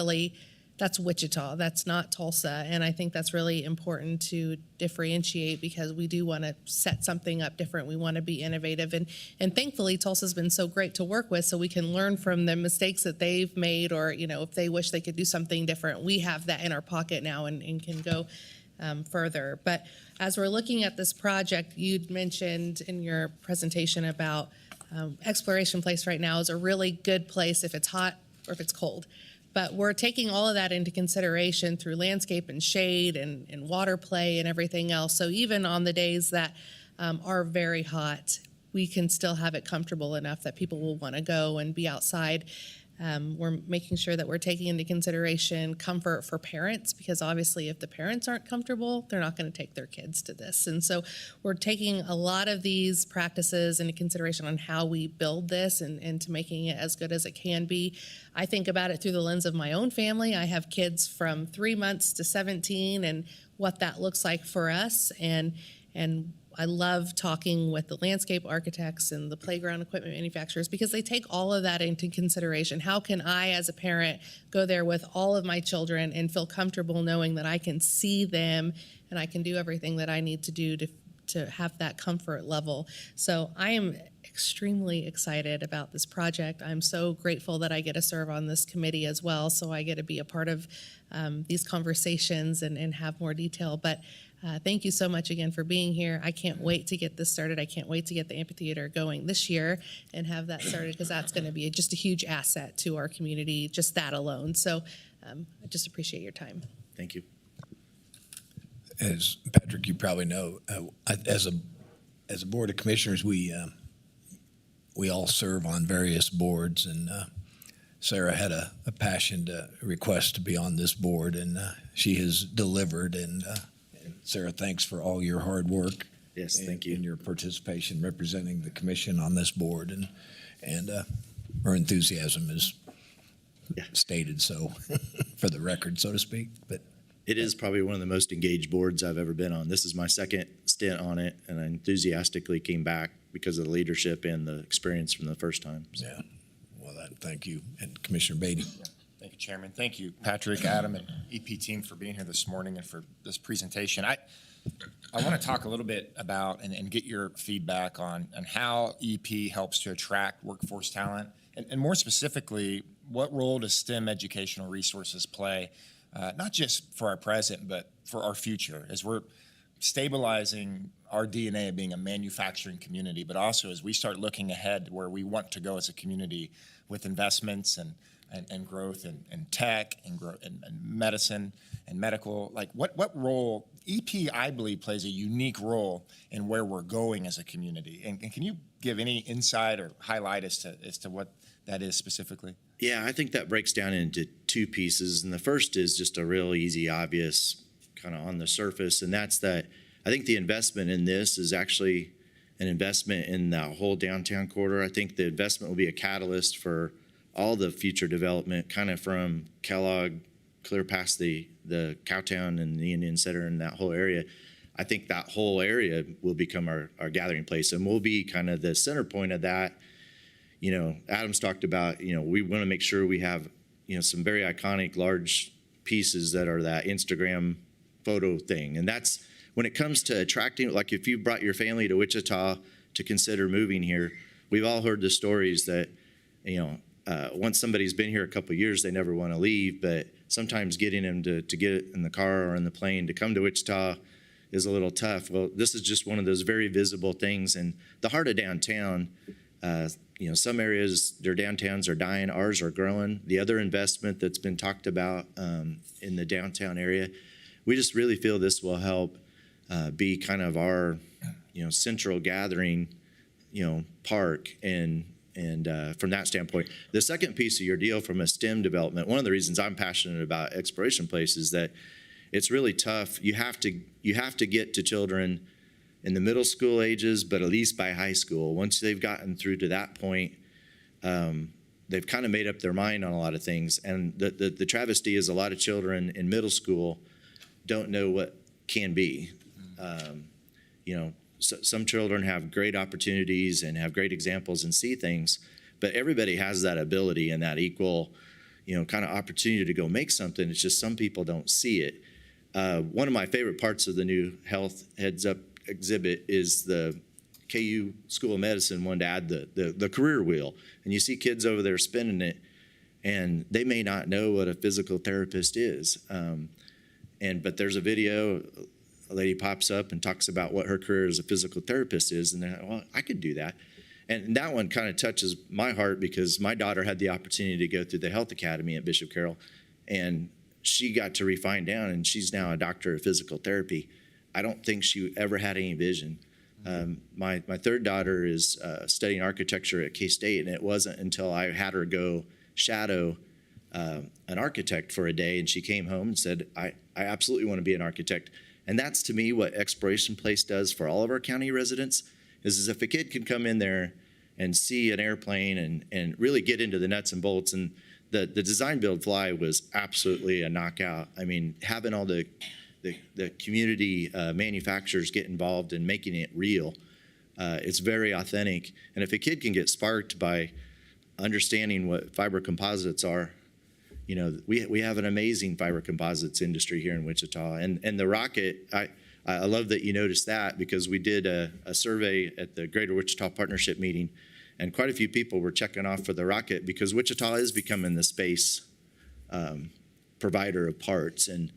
Wichita, that's not Tulsa. And I think that's really important to differentiate because we do want to set something up different. We want to be innovative. And thankfully, Tulsa's been so great to work with so we can learn from the mistakes that they've made or, if they wish they could do something different. We have that in our pocket now and can go further. But as we're looking at this project, you'd mentioned in your presentation about Exploration Place right now is a really good place if it's hot or if it's cold. But we're taking all of that into consideration through landscape and shade and water play and everything else. So even on the days that are very hot, we can still have it comfortable enough that people will want to go and be outside. We're making sure that we're taking into consideration comfort for parents because obviously if the parents aren't comfortable, they're not going to take their kids to this. And so we're taking a lot of these practices into consideration on how we build this and to making it as good as it can be. I think about it through the lens of my own family. I have kids from 3 months to 17 and what that looks like for us. And I love talking with the landscape architects and the playground equipment manufacturers because they take all of that into consideration. How can I, as a parent, go there with all of my children and feel comfortable knowing that I can see them and I can do everything that I need to do to have that comfort level? So I am extremely excited about this project. I'm so grateful that I get to serve on this committee as well, so I get to be a part of these conversations and have more detail. But thank you so much again for being here. I can't wait to get this started. I can't wait to get the amphitheater going this year and have that started because that's going to be just a huge asset to our community, just that alone. So I just appreciate your time. Thank you. As Patrick, you probably know, as a board of commissioners, we all serve on various boards, and Sarah had a passionate request to be on this board, and she has delivered. And Sarah, thanks for all your hard work. Yes, thank you. And your participation representing the commission on this board, and her enthusiasm is stated so for the record, so to speak. But it is probably one of the most engaged boards I've ever been on. This is my second stint on it, and I enthusiastically came back because of the leadership and the experience from the first time. So. Yeah, well, thank you. And Commissioner Beatty. Thank you, Chairman. Thank you, Patrick, Adam, and EP team for being here this morning and for this presentation. I want to talk a little bit about and get your feedback on how EP helps to attract workforce talent, and more specifically, what role does STEM educational resources play, not just for our present, but for our future, as we're stabilizing our DNA of being a manufacturing community, but also as we start looking ahead where we want to go as a community with investments and growth and tech and growth and medicine and medical. Like what role EP, I believe, plays a unique role in where we're going as a community. And can you give any insight or highlight as to what that is specifically? Yeah, I think that breaks down into two pieces. And the first is just a real easy, obvious kind of on the surface. And that's that I think the investment in this is actually an investment in that whole downtown corridor. I think the investment will be a catalyst for all the future development, kind of from Kellogg clear past the Cowtown and the Indian Center and that whole area. I think that whole area will become our gathering place, and we'll be kind of the center point of that. You know, Adam's talked about, you know, we want to make sure we have, you know, some very iconic large pieces that are that Instagram photo thing. And that's when it comes to attracting, like if you brought your family to Wichita to consider moving here, we've all heard the stories that, you know, once somebody's been here a couple of years, they never want to leave, but sometimes getting them to get in the car or in the plane to come to Wichita is a little tough. Well, this is just one of those very visible things. And the heart of downtown, you know, some areas, their downtowns are dying, ours are growing. The other investment that's been talked about in the downtown area, we just really feel this will help be kind of our, you know, central gathering, you know, park and And from that standpoint, the second piece of your deal from a STEM development, one of the reasons I'm passionate about Exploration Place is that it's really tough. You have to get to children in the middle school ages, but at least by high school. Once they've gotten through to that point, they've kind of made up their mind on a lot of things. And the travesty is a lot of children in middle school don't know what can be. Some children have great opportunities and have great examples and see things, but everybody has that ability and that equal, kind of opportunity to go make something. It's just some people don't see it. One of my favorite parts of the new Health Heads Up exhibit is the KU School of Medicine wanted to add the career wheel. And you see kids over there spinning it, and they may not know what a physical therapist is. But there's a video, a lady pops up and talks about what her career as a physical therapist is, and they're like, well, I could do that. And that one kind of touches my heart because my daughter had the opportunity to go through the Health Academy at Bishop Carroll, and she got to refine down, and she's now a doctor of physical therapy. I don't think she ever had any vision. My third daughter is studying architecture at K-State, and it wasn't until I had her go shadow an architect for a day, and she came home and said, I absolutely want to be an architect. And that's, to me, what Exploration Place does for all of our county residents, is if a kid can come in there and see an airplane and really get into the nuts and bolts. And the design build fly was absolutely a knockout. I mean, having all the community manufacturers get involved in making it real, it's very authentic. And if a kid can get sparked by understanding what fiber composites are, we have an amazing fiber composites industry here in Wichita. And the rocket, I love that you noticed that, because we did a survey at the Greater Wichita Partnership meeting, and quite a few people were checking off for the rocket because Wichita is becoming the space provider of parts. And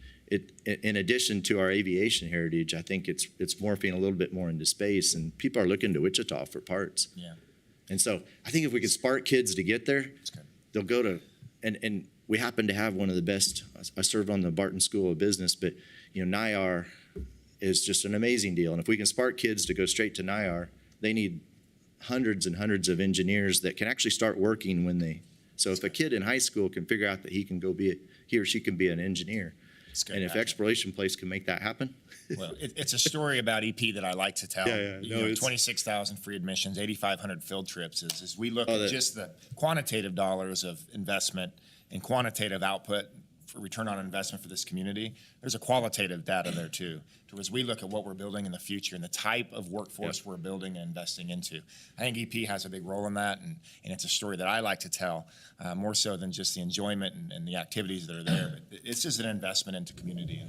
in addition to our aviation heritage, I think it's morphing a little bit more into space, and people are looking to Wichita for parts. Yeah. And so I think if we could spark kids to get there, they'll go to, and we happen to have one of the best. I served on the Barton School of Business, but NIAR is just an amazing deal. And if we can spark kids to go straight to NIAR, they need hundreds and hundreds of engineers that can actually start working when they. So if a kid in high school can figure out that he or she can be an engineer, and if Exploration Place can make that happen. Well, it's a story about EP that I like to tell. Yeah. 26,000 free admissions, 8,500 field trips. As we look at just the quantitative dollars of investment and quantitative output for return on investment for this community, there's a qualitative data there too. As we look at what we're building in the future and the type of workforce we're building and investing into, I think EP has a big role in that, and it's a story that I like to tell, more so than just the enjoyment and the activities that are there. But it's just an investment into community,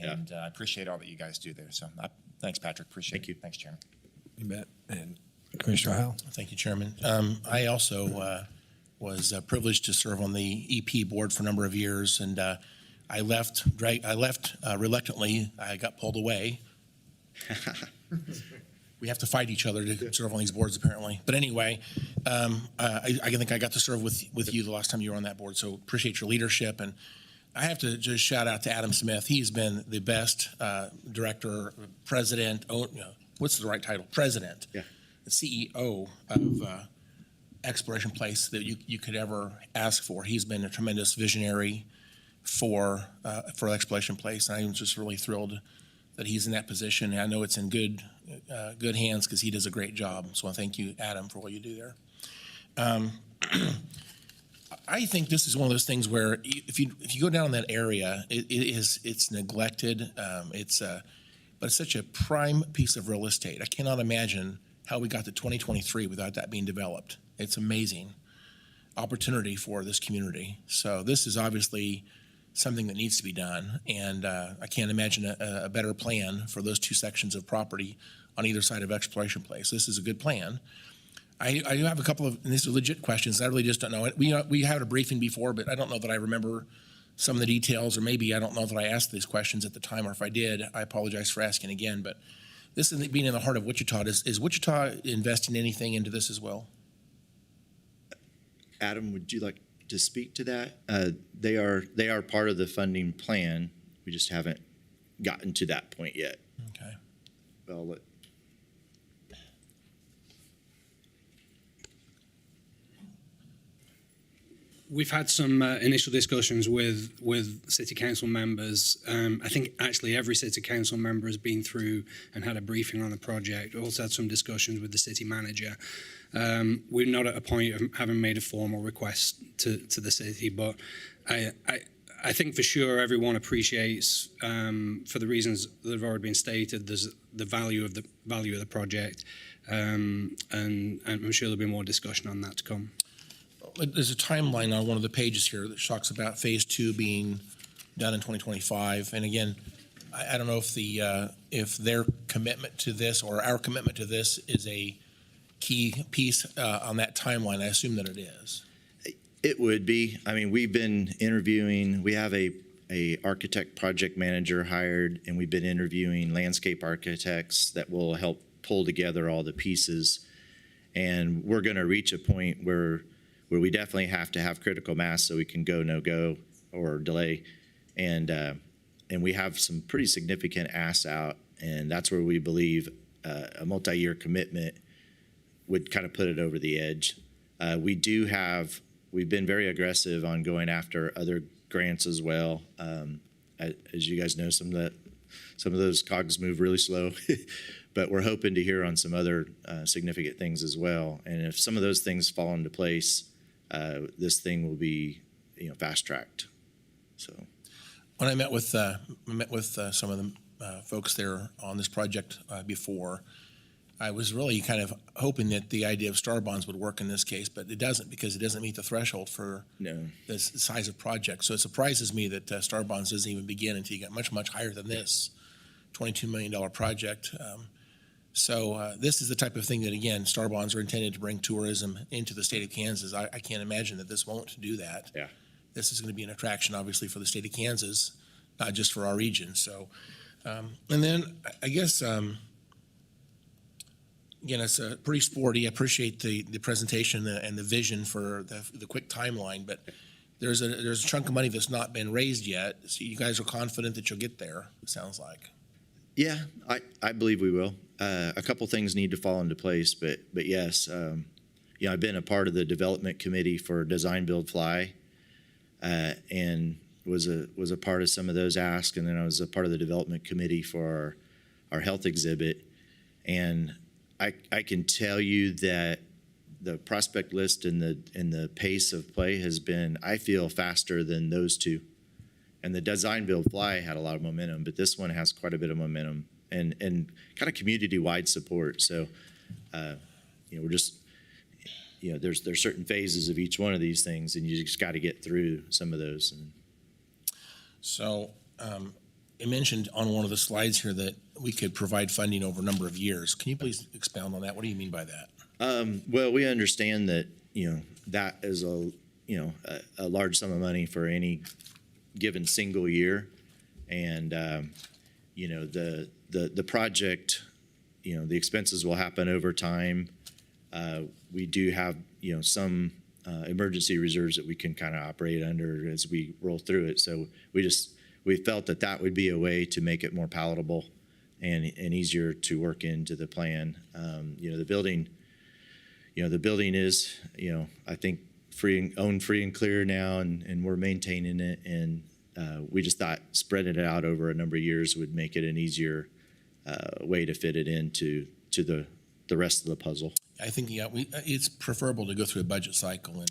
and I appreciate all that you guys do there. So thanks, Patrick. Appreciate it. Thanks, Chairman. You bet. And Commissioner Howell. Thank you, Chairman. I also was privileged to serve on the EP board for a number of years, and I left reluctantly. I got pulled away. We have to fight each other to serve on these boards, apparently. But anyway, I think I got to serve with you the last time you were on that board, so appreciate your leadership. And I have to just shout out to Adam Smith. He's been the best director, president, what's the right title? President, the CEO of Exploration Place that you could ever ask for. He's been a tremendous visionary for Exploration Place, and I'm just really thrilled that he's in that position. And I know it's in good hands because he does a great job. So I thank you, Adam, for what you do there. I think this is one of those things where if you go down in that area, it's neglected. But it's such a prime piece of real estate. I cannot imagine how we got to 2023 without that being developed. It's amazing opportunity for this community. So this is obviously something that needs to be done, and I can't imagine a better plan for those two sections of property on either side of Exploration Place. This is a good plan. I do have a couple of, and these are legit questions. I really just don't know it. We had a briefing before, but I don't know that I remember some of the details, or maybe I don't know that I asked these questions at the time, or if I did, I apologize for asking again. But this is being in the heart of Wichita. Is Wichita investing anything into this as well? Adam, would you like to speak to that? They are part of the funding plan. We just haven't gotten to that point yet. Okay. Well, we've had some initial discussions with city council members. I think actually every city council member has been through and had a briefing on the project. We also had some discussions with the city manager. We're not at a point of having made a formal request to the city, but I think for sure everyone appreciates, for the reasons that have already been stated, there's the value of the project, and I'm sure there'll be more discussion on that to come. There's a timeline on one of the pages here that talks about phase 2 being done in 2025. And again, I don't know if their commitment to this or our commitment to this is a key piece on that timeline. I assume that it is. It would be. I mean, we've been interviewing. We have a architect project manager hired, and we've been interviewing landscape architects that will help pull together all the pieces. And we're going to reach a point where we definitely have to have critical mass so we can go, no go, or delay. And we have some pretty significant asks out, and that's where we believe a multi-year commitment would kind of put it over the edge. We've been very aggressive on going after other grants as well. As you guys know, some of those cogs move really slow, but we're hoping to hear on some other significant things as well. And if some of those things fall into place, this thing will be, fast-tracked. So, when I met with some of the folks there on this project before, I was really kind of hoping that the idea of star bonds would work in this case, but it doesn't, because it doesn't meet the threshold for the size of project. So it surprises me that star bonds doesn't even begin until you get much, much higher than this $22 million project. So this is the type of thing that, again, star bonds are intended to bring tourism into the state of Kansas. I can't imagine that this won't do that. Yeah. This is going to be an attraction, obviously, for the state of Kansas, not just for our region. So, and then I guess, again, it's pretty sporty. I appreciate the presentation and the vision for the quick timeline, but there's a chunk of money that's not been raised yet. So you guys are confident that you'll get there, it sounds like. Yeah, I believe we will. A couple things need to fall into place, but yes, I've been a part of the development committee for Design Build Fly, and was a part of some of those asks, and then I was a part of the development committee for our health exhibit, and I can tell you that the prospect list and the pace of play has been, I feel, faster than those two. And the Design Build Fly had a lot of momentum, but this one has quite a bit of momentum and kind of community-wide support. So, we're just, there's certain phases of each one of these things, and you just got to get through some of those. So, it mentioned on one of the slides here that we could provide funding over a number of years. Can you please expound on that? What do you mean by that? Well, we understand that, that is a large sum of money for any given single year. And, the project, the expenses will happen over time. We do have, some emergency reserves that we can kind of operate under as we roll through it. So we felt that would be a way to make it more palatable and easier to work into the plan. The building is, I think owned free and clear now, and we're maintaining it. And we just thought spreading it out over a number of years would make it an easier way to fit it into the rest of the puzzle. I think it's preferable to go through a budget cycle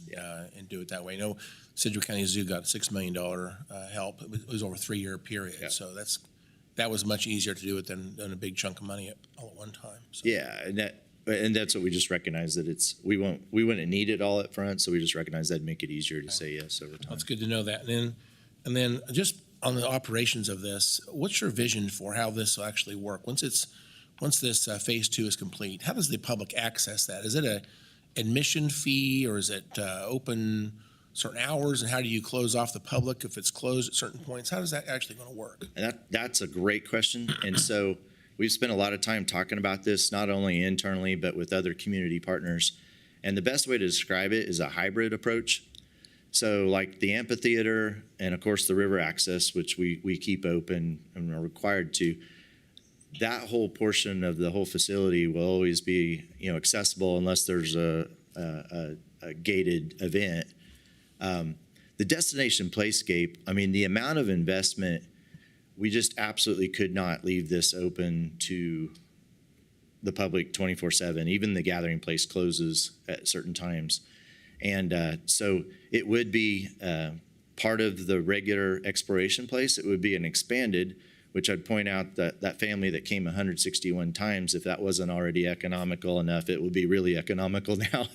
and do it that way. I know Sedgwick County Zoo got $6 million help. It was over a 3-year period, yeah. So that was much easier to do it than a big chunk of money all at one time. So. Yeah, and that's what we just recognize, that we wouldn't need it all up front, so we just recognize that'd make it easier to say yes over time. That's good to know that. And then just on the operations of this, what's your vision for how this will actually work once this phase 2 is complete? How does the public access that? Is it a admission fee, or is it open certain hours? And how do you close off the public if it's closed at certain points? How is that actually going to work? And that's a great question. And so we've spent a lot of time talking about this, not only internally, but with other community partners. And the best way to describe it is a hybrid approach. So like the amphitheater and, of course, the river access, which we keep open and are required to, that whole portion of the whole facility will always be, accessible unless there's a gated event. The destination playscape, I mean, the amount of investment, we just absolutely could not leave this open to the public 24/7. Even the gathering place closes at certain times. And so it would be part of the regular exploration place. It would be an expanded, which I'd point out that that family that came 161 times, if that wasn't already economical enough, it will be really economical now.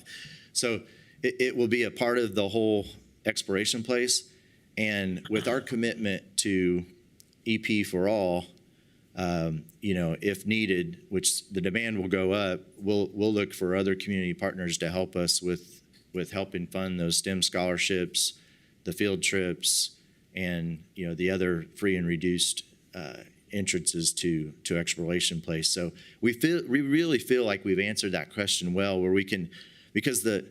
So it will be a part of the whole exploration place. And with our commitment to EP for all, if needed, which the demand will go up, we'll look for other community partners to help us with helping fund those STEM scholarships, the field trips, and the other free and reduced entrances to exploration place. So we really feel like we've answered that question well, where we can, because the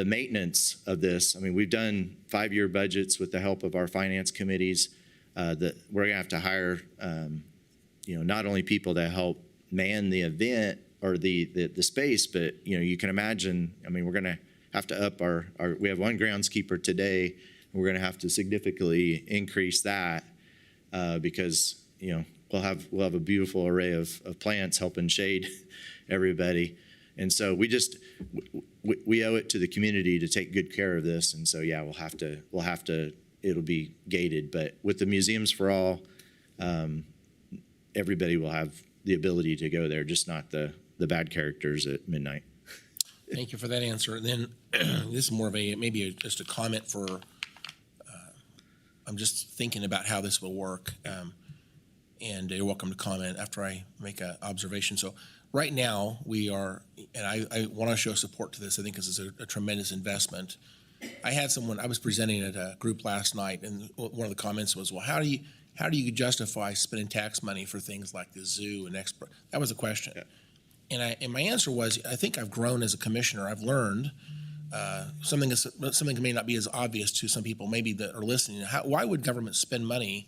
maintenance of this, I mean, we've done 5-year budgets with the help of our finance committees. That we're gonna have to hire, not only people to help man the event or the space, but you can imagine. I mean, we're gonna have to up our. We have one groundskeeper today, and we're gonna have to significantly increase that because we'll have a beautiful array of plants helping shade everybody. And so we owe it to the community to take good care of this. And so yeah, we'll have to. It'll be gated, but with the Museums for All, everybody will have the ability to go there, just not the bad characters at midnight. Thank you for that answer. And then this is more of just a comment for. I'm just thinking about how this will work, and you're welcome to comment after I make an observation. So right now we are, and I want to show support to this. I think this is a tremendous investment. I was presenting at a group last night, and one of the comments was, well, how do you justify spending tax money for things like the zoo and expert? That was a question. Yeah. And my answer was, I think I've grown as a commissioner. I've learned something that may not be as obvious to some people maybe that are listening. Why would government spend money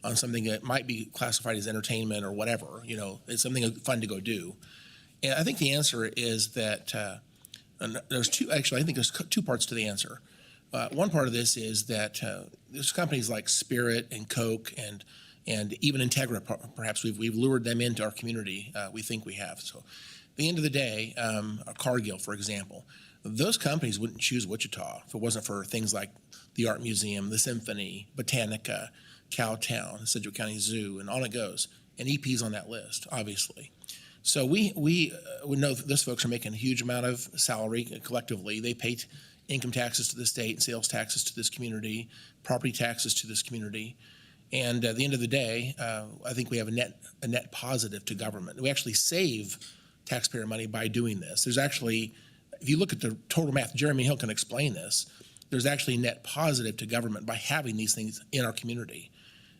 on something that might be classified as entertainment or whatever? It's something fun to go do. And I think the answer is that and there's two. Actually, I think there's two parts to the answer. One part of this is that there's companies like Spirit and Coke and even Integra. Perhaps we've lured them into our community. We think we have. So, at the end of the day, Cargill, for example, those companies wouldn't choose Wichita if it wasn't for things like the Art Museum, the Symphony, Botanica, Cowtown, Sedgwick County Zoo, and on it goes. And EP's on that list, obviously. So we know that those folks are making a huge amount of salary collectively. They pay income taxes to the state and sales taxes to this community, property taxes to this community. And at the end of the day, I think we have a net positive to government. We actually save taxpayer money by doing this. There's actually, if you look at the total math, Jeremy Hill can explain this, there's actually net positive to government by having these things in our community.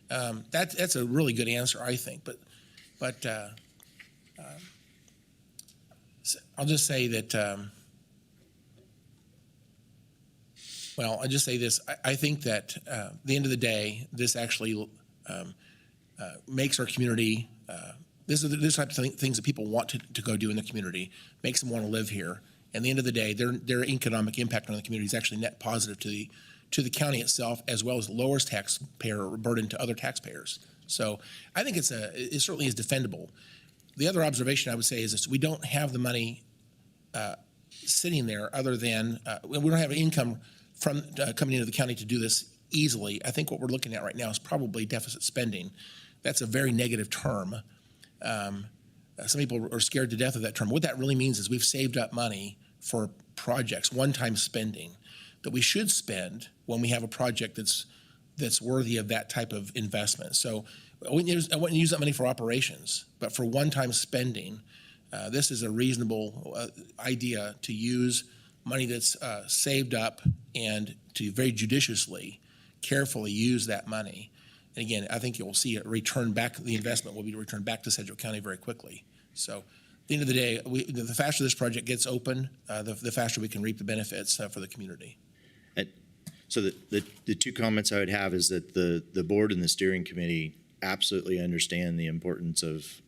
That's a really good answer, I think. But I'll just say that, I'll just say this. I think that at the end of the day, this actually makes our community, this is the type of things that people want to go do in the community, makes them want to live here. And at the end of the day, their economic impact on the community is actually net positive to the county itself, as well as lowers taxpayer burden to other taxpayers. So I think it certainly is defendable. The other observation I would say is this: we don't have the money sitting there other than we don't have income from coming into the county to do this easily. I think what we're looking at right now is probably deficit spending. That's a very negative term. Some people are scared to death of that term. What that really means is we've saved up money for projects, one-time spending, that we should spend when we have a project that's worthy of that type of investment. So I wouldn't use that money for operations, but for one-time spending, this is a reasonable idea to use money that's saved up and to very judiciously, carefully use that money. And again, I think you'll see it return back, the investment will be returned back to Sedgwick County very quickly. So at the end of the day, the faster this project gets open, the faster we can reap the benefits for the community. So the two comments I would have is that the board and the steering committee absolutely understand the importance of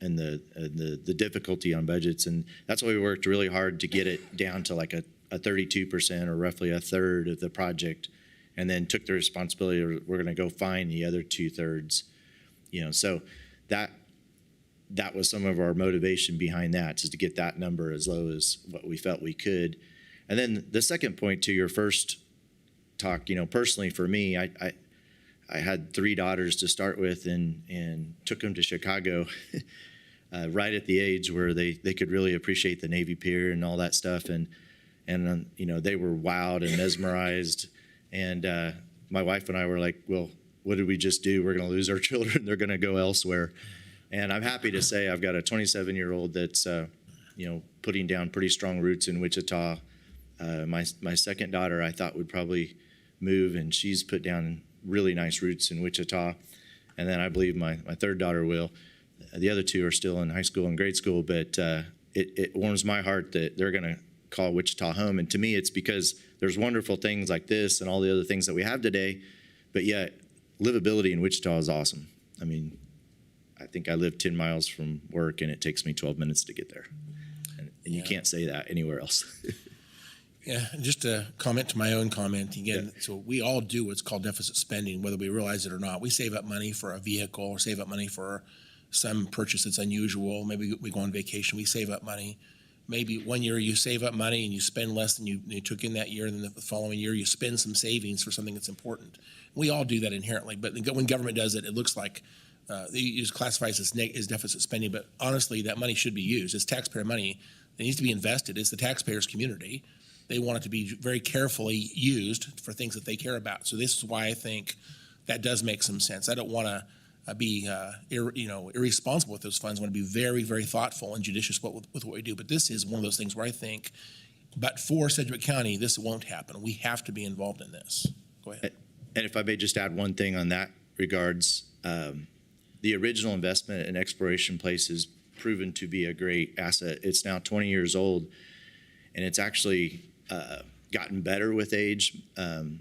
and the difficulty on budgets, and that's why we worked really hard to get it down to like a a 32% or roughly a third of the project, and then took the responsibility of we're going to go find the other 2/3. So that was some of our motivation behind that, just to get that number as low as what we felt we could. And then the second point to your first talk, personally for me, I had 3 daughters to start with and took them to Chicago right at the age where they could really appreciate the Navy Pier and all that stuff. And they were wowed and mesmerized. And my wife and I were like, well, what did we just do? We're going to lose our children. They're going to go elsewhere. And I'm happy to say I've got a 27-year-old that's, putting down pretty strong roots in Wichita. My second daughter I thought would probably move, and she's put down really nice roots in Wichita. And then I believe my third daughter will. The other 2 are still in high school and grade school, but it warms my heart that they're going to call Wichita home. And to me, it's because there's wonderful things like this and all the other things that we have today, but yet livability in Wichita is awesome. I mean, I think I live 10 miles from work, and it takes me 12 minutes to get there. And you can't say that anywhere else. Yeah, and just to comment to my own comment again, so we all do what's called deficit spending, whether we realize it or not. We save up money for a vehicle or save up money for some purchase that's unusual. Maybe we go on vacation, we save up money. Maybe one year you save up money and you spend less than you took in that year, and then the following year you spend some savings for something that's important. We all do that inherently, but when government does it, it looks like you just classify it as deficit spending, but honestly, that money should be used. It's taxpayer money. It needs to be invested. It's the taxpayers' community. They want it to be very carefully used for things that they care about. So this is why I think that does make some sense. I don't want to be irresponsible with those funds. I want to be very, very thoughtful and judicious with what we do. But this is one of those things where I think, but for Sedgwick County, this won't happen. We have to be involved in this. Go ahead. And if I may just add one thing on that regards, the original investment in Exploration Place has proven to be a great asset. It's now 20 years old, and it's actually gotten better with age.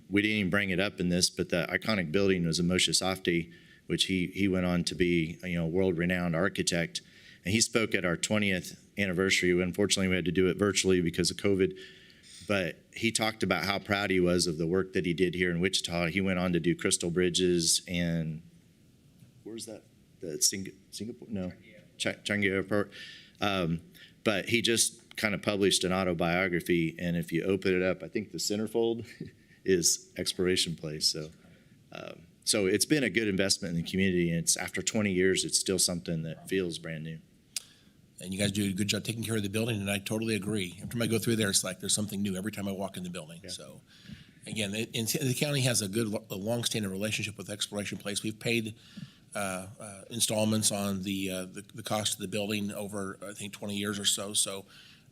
We didn't even bring it up in this, but the iconic building was a Moshe Safdie, which he went on to be a world-renowned architect. And he spoke at our 20th anniversary. Unfortunately, we had to do it virtually because of COVID. But he talked about how proud he was of the work that he did here in Wichita. He went on to do Crystal Bridges and where's that? The Singapore? No, Changi Airport. But he just kind of published an autobiography, and if you open it up, I think the centerfold is Exploration Place. So it's been a good investment in the community, and it's after 20 years, it's still something that feels brand new. And you guys do a good job taking care of the building, and I totally agree. Every time I go through there, it's like there's something new every time I walk in the building. Yeah. So, again, the county has a long-standing relationship with Exploration Place. We've paid installments on the cost of the building over, I think, 20 years or so. So,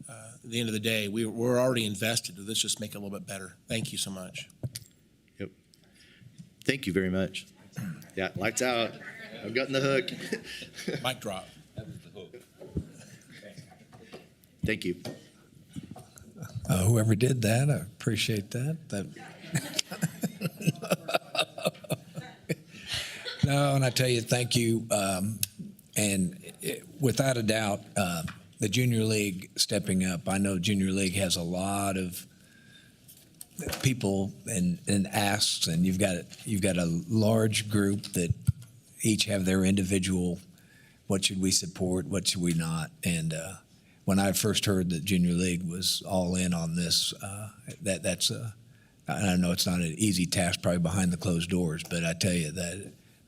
at the end of the day, we're already invested. Let's just make it a little bit better. Thank you so much. Yep. Thank you very much. Yeah, lights out. I've gotten the hook. Mic drop. Thank you. Whoever did that, I appreciate that. No, and I tell you, thank you. Without a doubt, the Junior League stepping up. I know Junior League has a lot of people and asks, and you've got a large group that each have their individual. What should we support? What should we not? And when I first heard that Junior League was all in on this, that's I know it's not an easy task, probably behind the closed doors, but I tell you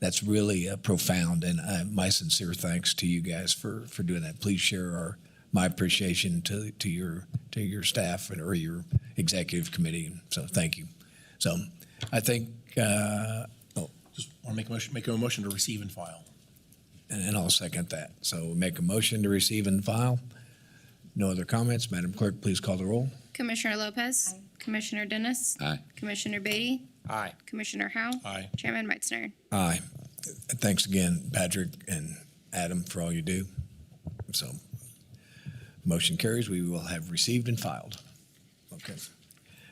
that's really profound, and my sincere thanks to you guys for doing that. Please share my appreciation to your staff or your executive committee. So thank you. So I think Just want to make a motion to receive and file. And I'll second that. So make a motion to receive and file. No other comments. Madam Clerk, please call the roll. Commissioner Lopez. Aye. Commissioner Dennis. Aye. Commissioner Beatty. Aye. Commissioner Howe. Aye. Chairman Meitzner. Aye. Thanks again, Patrick and Adam, for all you do. So motion carries. We will have received and filed. Okay.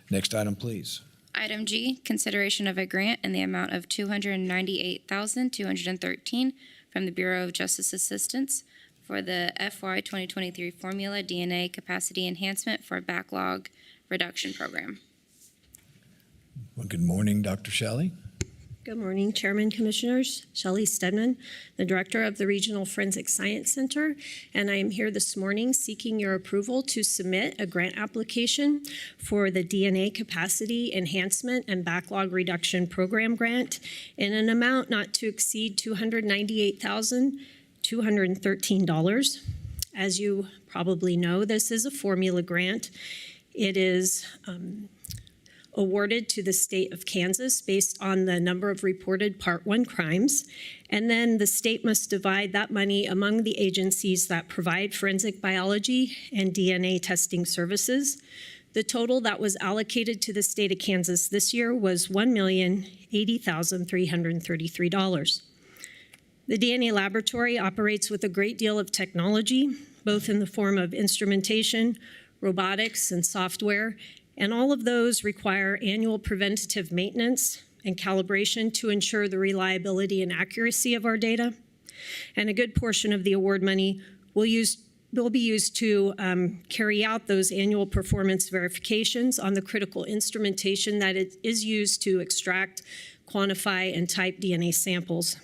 Next item, please. Item G, consideration of a grant in the amount of $298,213 from the Bureau of Justice Assistance for the FY 2023 Formula DNA Capacity Enhancement for Backlog Reduction Program. Well, good morning, Dr. Shelley. Good morning, Chairman, Commissioners. Shelley Stedman, the Director of the Regional Forensic Science Center, and I am here this morning seeking your approval to submit a grant application for the DNA Capacity Enhancement and Backlog Reduction Program grant in an amount not to exceed $298,213. As you probably know, this is a formula grant. It is awarded to the state of Kansas based on the number of reported Part 1 crimes, and then the state must divide that money among the agencies that provide forensic biology and DNA testing services. The total that was allocated to the state of Kansas this year was $1,080,333. The DNA laboratory operates with a great deal of technology, both in the form of instrumentation, robotics, and software, and all of those require annual preventative maintenance and calibration to ensure the reliability and accuracy of our data. And a good portion of the award money will be used to carry out those annual performance verifications on the critical instrumentation that is used to extract, quantify, and type DNA samples.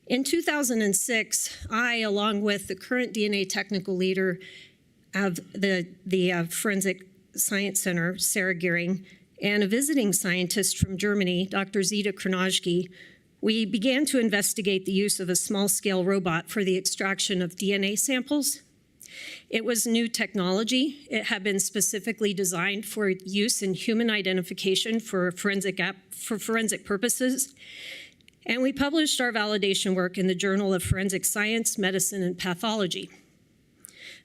In 2006, I, along with the current DNA technical leader of the Forensic Science Center, Sarah Gehring, and a visiting scientist from Germany, Dr. Zita Kronajki, we began to investigate the use of a small-scale robot for the extraction of DNA samples. It was new technology. It had been specifically designed for use in human identification for forensic purposes. And we published our validation work in the Journal of Forensic Science, Medicine, and Pathology.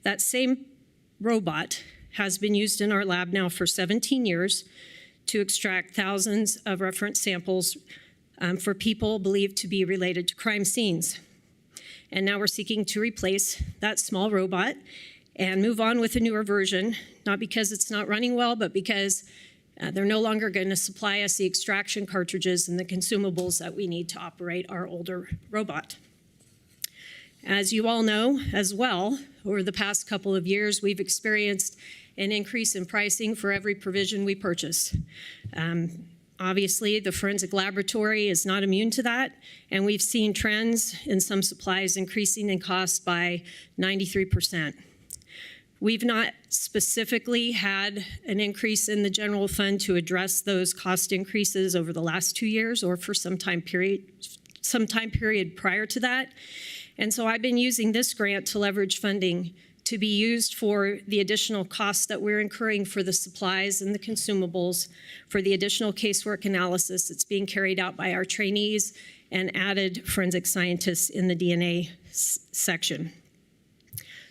That same robot has been used in our lab now for 17 years to extract thousands of reference samples for people believed to be related to crime scenes. And now we're seeking to replace that small robot and move on with a newer version, not because it's not running well, but because they're no longer going to supply us the extraction cartridges and the consumables that we need to operate our older robot. As you all know as well, over the past couple of years, we've experienced an increase in pricing for every provision we purchase. Obviously, the forensic laboratory is not immune to that, and we've seen trends in some supplies increasing in cost by 93%. We've not specifically had an increase in the general fund to address those cost increases over the last 2 years or for some time period prior to that. And so I've been using this grant to leverage funding to be used for the additional costs that we're incurring for the supplies and the consumables, for the additional casework analysis that's being carried out by our trainees and added forensic scientists in the DNA section.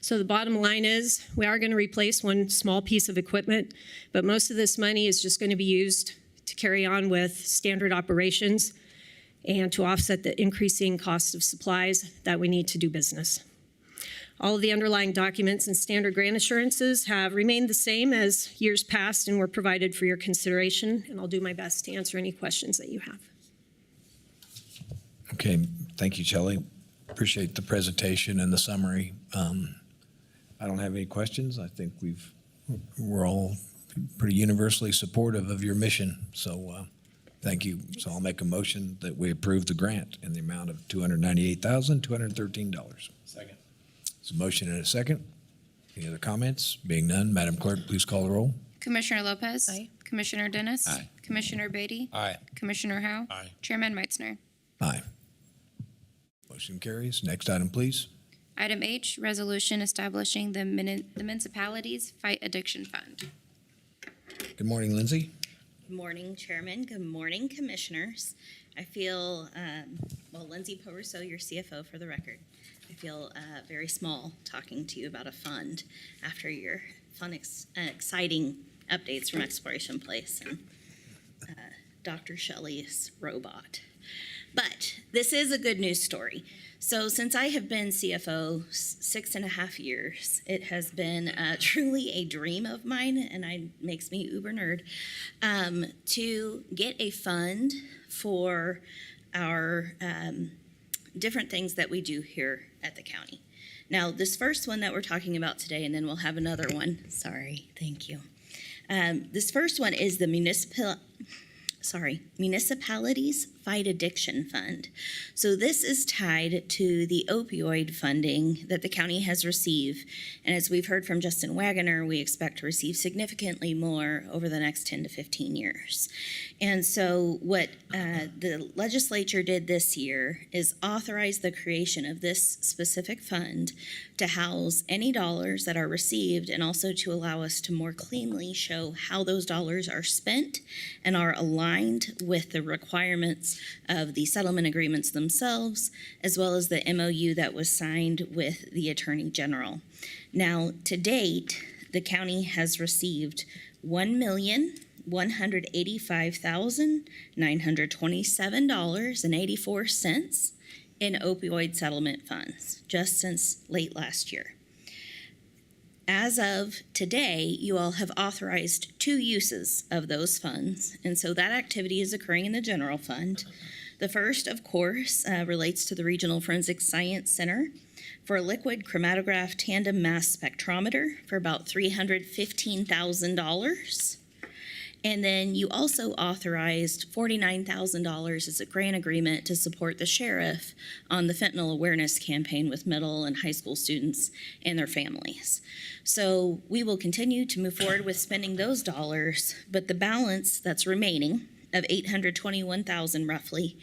So the bottom line is we are going to replace one small piece of equipment, but most of this money is just going to be used to carry on with standard operations and to offset the increasing cost of supplies that we need to do business. All of the underlying documents and standard grant assurances have remained the same as years past and were provided for your consideration, and I'll do my best to answer any questions that you have. Okay, thank you, Shelley. Appreciate the presentation and the summary. I don't have any questions. I think we're all pretty universally supportive of your mission, so thank you. So I'll make a motion that we approve the grant in the amount of $298,213. Second. There's a motion and a second. Any other comments? Being none, Madam Clerk, please call the roll. Commissioner Lopez. Aye. Commissioner Dennis. Aye. Commissioner Beatty. Aye. Commissioner Howe. Aye. Chairman Meitzner. Aye. Motion carries. Next item, please. Item H, resolution establishing the Municipalities Fight Addiction Fund. Good morning, Lindsay. Good morning, Chairman. Good morning, Commissioners. I feel, Lindsay Poverso, your CFO for the record. I feel very small talking to you about a fund after your fun, exciting updates from Exploration Place and Dr. Shelley's robot. But this is a good news story. So since I have been CFO 6.5 years, it has been truly a dream of mine, and it makes me uber nerd, to get a fund for our different things that we do here at the county. Now, this first one that we're talking about today, and then we'll have another one. Sorry, thank you. This first one is the Municipalities Fight Addiction Fund. So this is tied to the opioid funding that the county has received. And as we've heard from Justin Wagoner, we expect to receive significantly more over the next 10 to 15 years. And so what the legislature did this year is authorize the creation of this specific fund to house any dollars that are received and also to allow us to more cleanly show how those dollars are spent and are aligned with the requirements of the settlement agreements themselves, as well as the MOU that was signed with the Attorney General. Now, to date, the county has received $1,185,927.84 in opioid settlement funds just since late last year. As of today, you all have authorized 2 uses of those funds, and so that activity is occurring in the general fund. The first, of course, relates to the Regional Forensic Science Center for a liquid chromatograph tandem mass spectrometer for about $315,000. And then you also authorized $49,000 as a grant agreement to support the sheriff on the fentanyl awareness campaign with middle and high school students and their families. So we will continue to move forward with spending those dollars, but the balance that's remaining of $821,000 roughly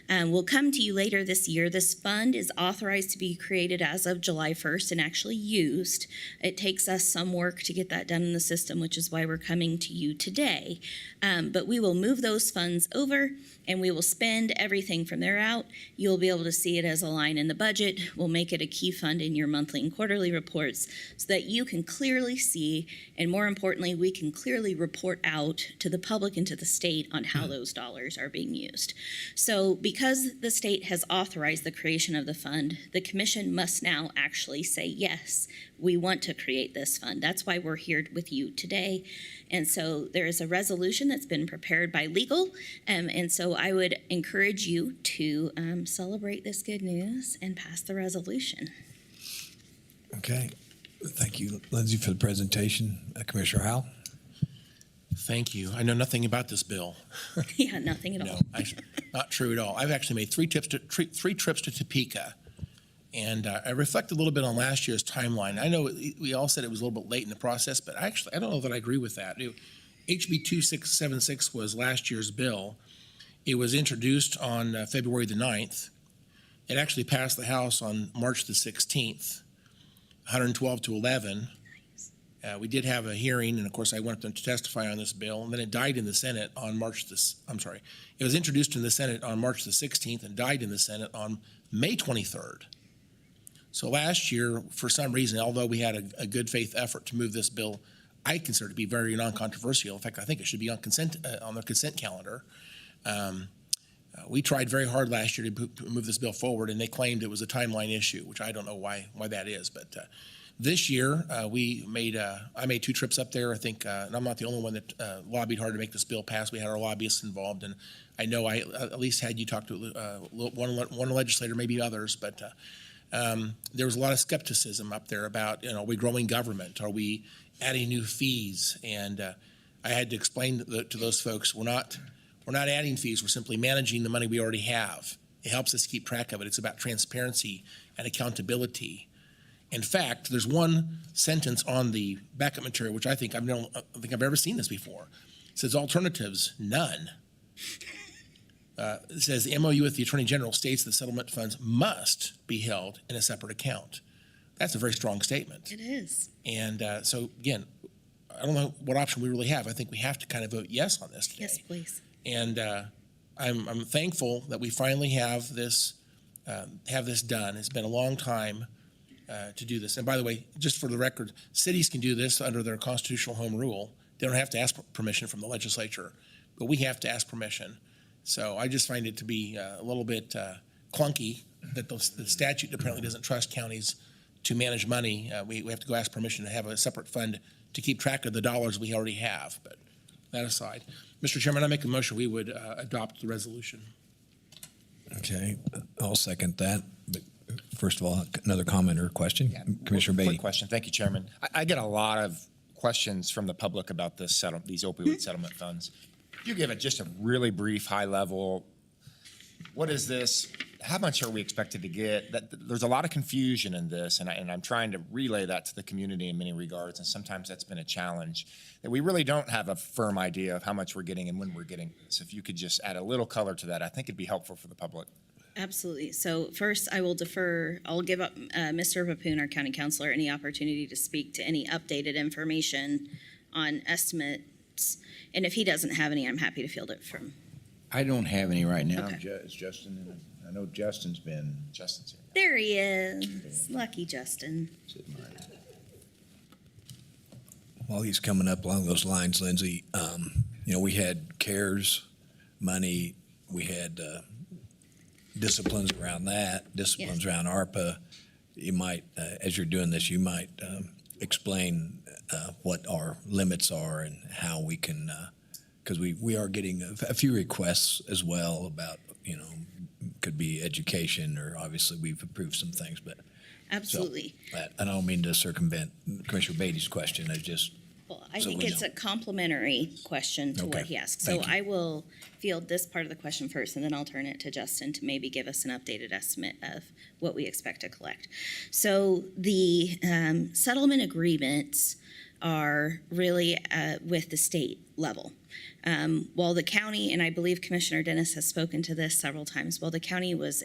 will come to you later this year. This fund is authorized to be created as of July 1st and actually used. It takes us some work to get that done in the system, which is why we're coming to you today. But we will move those funds over and we will spend everything from there out. You'll be able to see it as a line in the budget. We'll make it a key fund in your monthly and quarterly reports so that you can clearly see, and more importantly, we can clearly report out to the public and to the state on how those dollars are being used. So because the state has authorized the creation of the fund, the commission must now actually say, yes, we want to create this fund. That's why we're here with you today. And so there is a resolution that's been prepared by legal. And so I would encourage you to celebrate this good news and pass the resolution. Okay. Thank you, Lindsay, for the presentation. Commissioner Howell? Thank you. I know nothing about this bill. Yeah, nothing at all. No, not true at all. I've actually made three trips to Topeka, and I reflected a little bit on last year's timeline. I know we all said it was a little bit late in the process, but I don't know that I agree with that. HB 2676 was last year's bill. It was introduced on February the 9th. It actually passed the House on March the 16th, 112 to 11. We did have a hearing, and of course I went up to testify on this bill, and then it died in the Senate on it was introduced in the Senate on March the 16th and died in the Senate on May 23rd. So last year, for some reason, although we had a good faith effort to move this bill, I consider it to be very non-controversial. In fact, I think it should be on the consent calendar. We tried very hard last year to move this bill forward, and they claimed it was a timeline issue, which I don't know why that is. But this year, I made 2 trips up there. I think, and I'm not the only one that lobbied hard to make this bill pass. We had our lobbyists involved, and I know I at least had you talk to one legislator, maybe others, but there was a lot of skepticism up there about, are we growing government? Are we adding new fees? And I had to explain to those folks, we're not adding fees. We're simply managing the money we already have. It helps us keep track of it. It's about transparency and accountability. In fact, there's one sentence on the backup material, which I think I've ever seen this before. It says alternatives, none. It says the MOU with the Attorney General states the settlement funds must be held in a separate account. That's a very strong statement. It is. And so again, I don't know what option we really have. I think we have to kind of vote yes on this today. Yes, please. And I'm thankful that we finally have this done. It's been a long time to do this. And by the way, just for the record, cities can do this under their constitutional home rule. They don't have to ask permission from the legislature, but we have to ask permission. So I just find it to be a little bit clunky that the statute apparently doesn't trust counties to manage money. We have to go ask permission to have a separate fund to keep track of the dollars we already have. But that aside, Mr. Chairman, I make a motion we would adopt the resolution. Okay, I'll second that. But first of all, another comment or question? Commissioner Beatty. Quick question. Thank you, Chairman. I get a lot of questions from the public about these opioid settlement funds. You give it just a really brief, high level. What is this? How much are we expected to get? There's a lot of confusion in this, and I'm trying to relay that to the community in many regards, and sometimes that's been a challenge, that we really don't have a firm idea of how much we're getting and when we're getting this. If you could just add a little color to that, I think it'd be helpful for the public. Absolutely. So first, I will defer, I'll give up Mr. Papoon, our county councilor, any opportunity to speak to any updated information on estimates. And if he doesn't have any, I'm happy to field it from. I don't have any right now. Okay. Is Justin, I know Justin's here. There he is. Lucky Justin. While he's coming up along those lines, Lindsay, we had CARES money, we had disciplines around that, disciplines around ARPA. You might, as you're doing this, you might explain what our limits are and how we can, because we are getting a few requests as well about, could be education, or obviously we've approved some things, but. Absolutely. So, I don't mean to circumvent Commissioner Beatty's question. Well, I think it's a complementary question to what he asked. So I will field this part of the question first, and then I'll turn it to Justin to maybe give us an updated estimate of what we expect to collect. So the settlement agreements are really with the state level. While the county, and I believe Commissioner Dennis has spoken to this several times, while the county was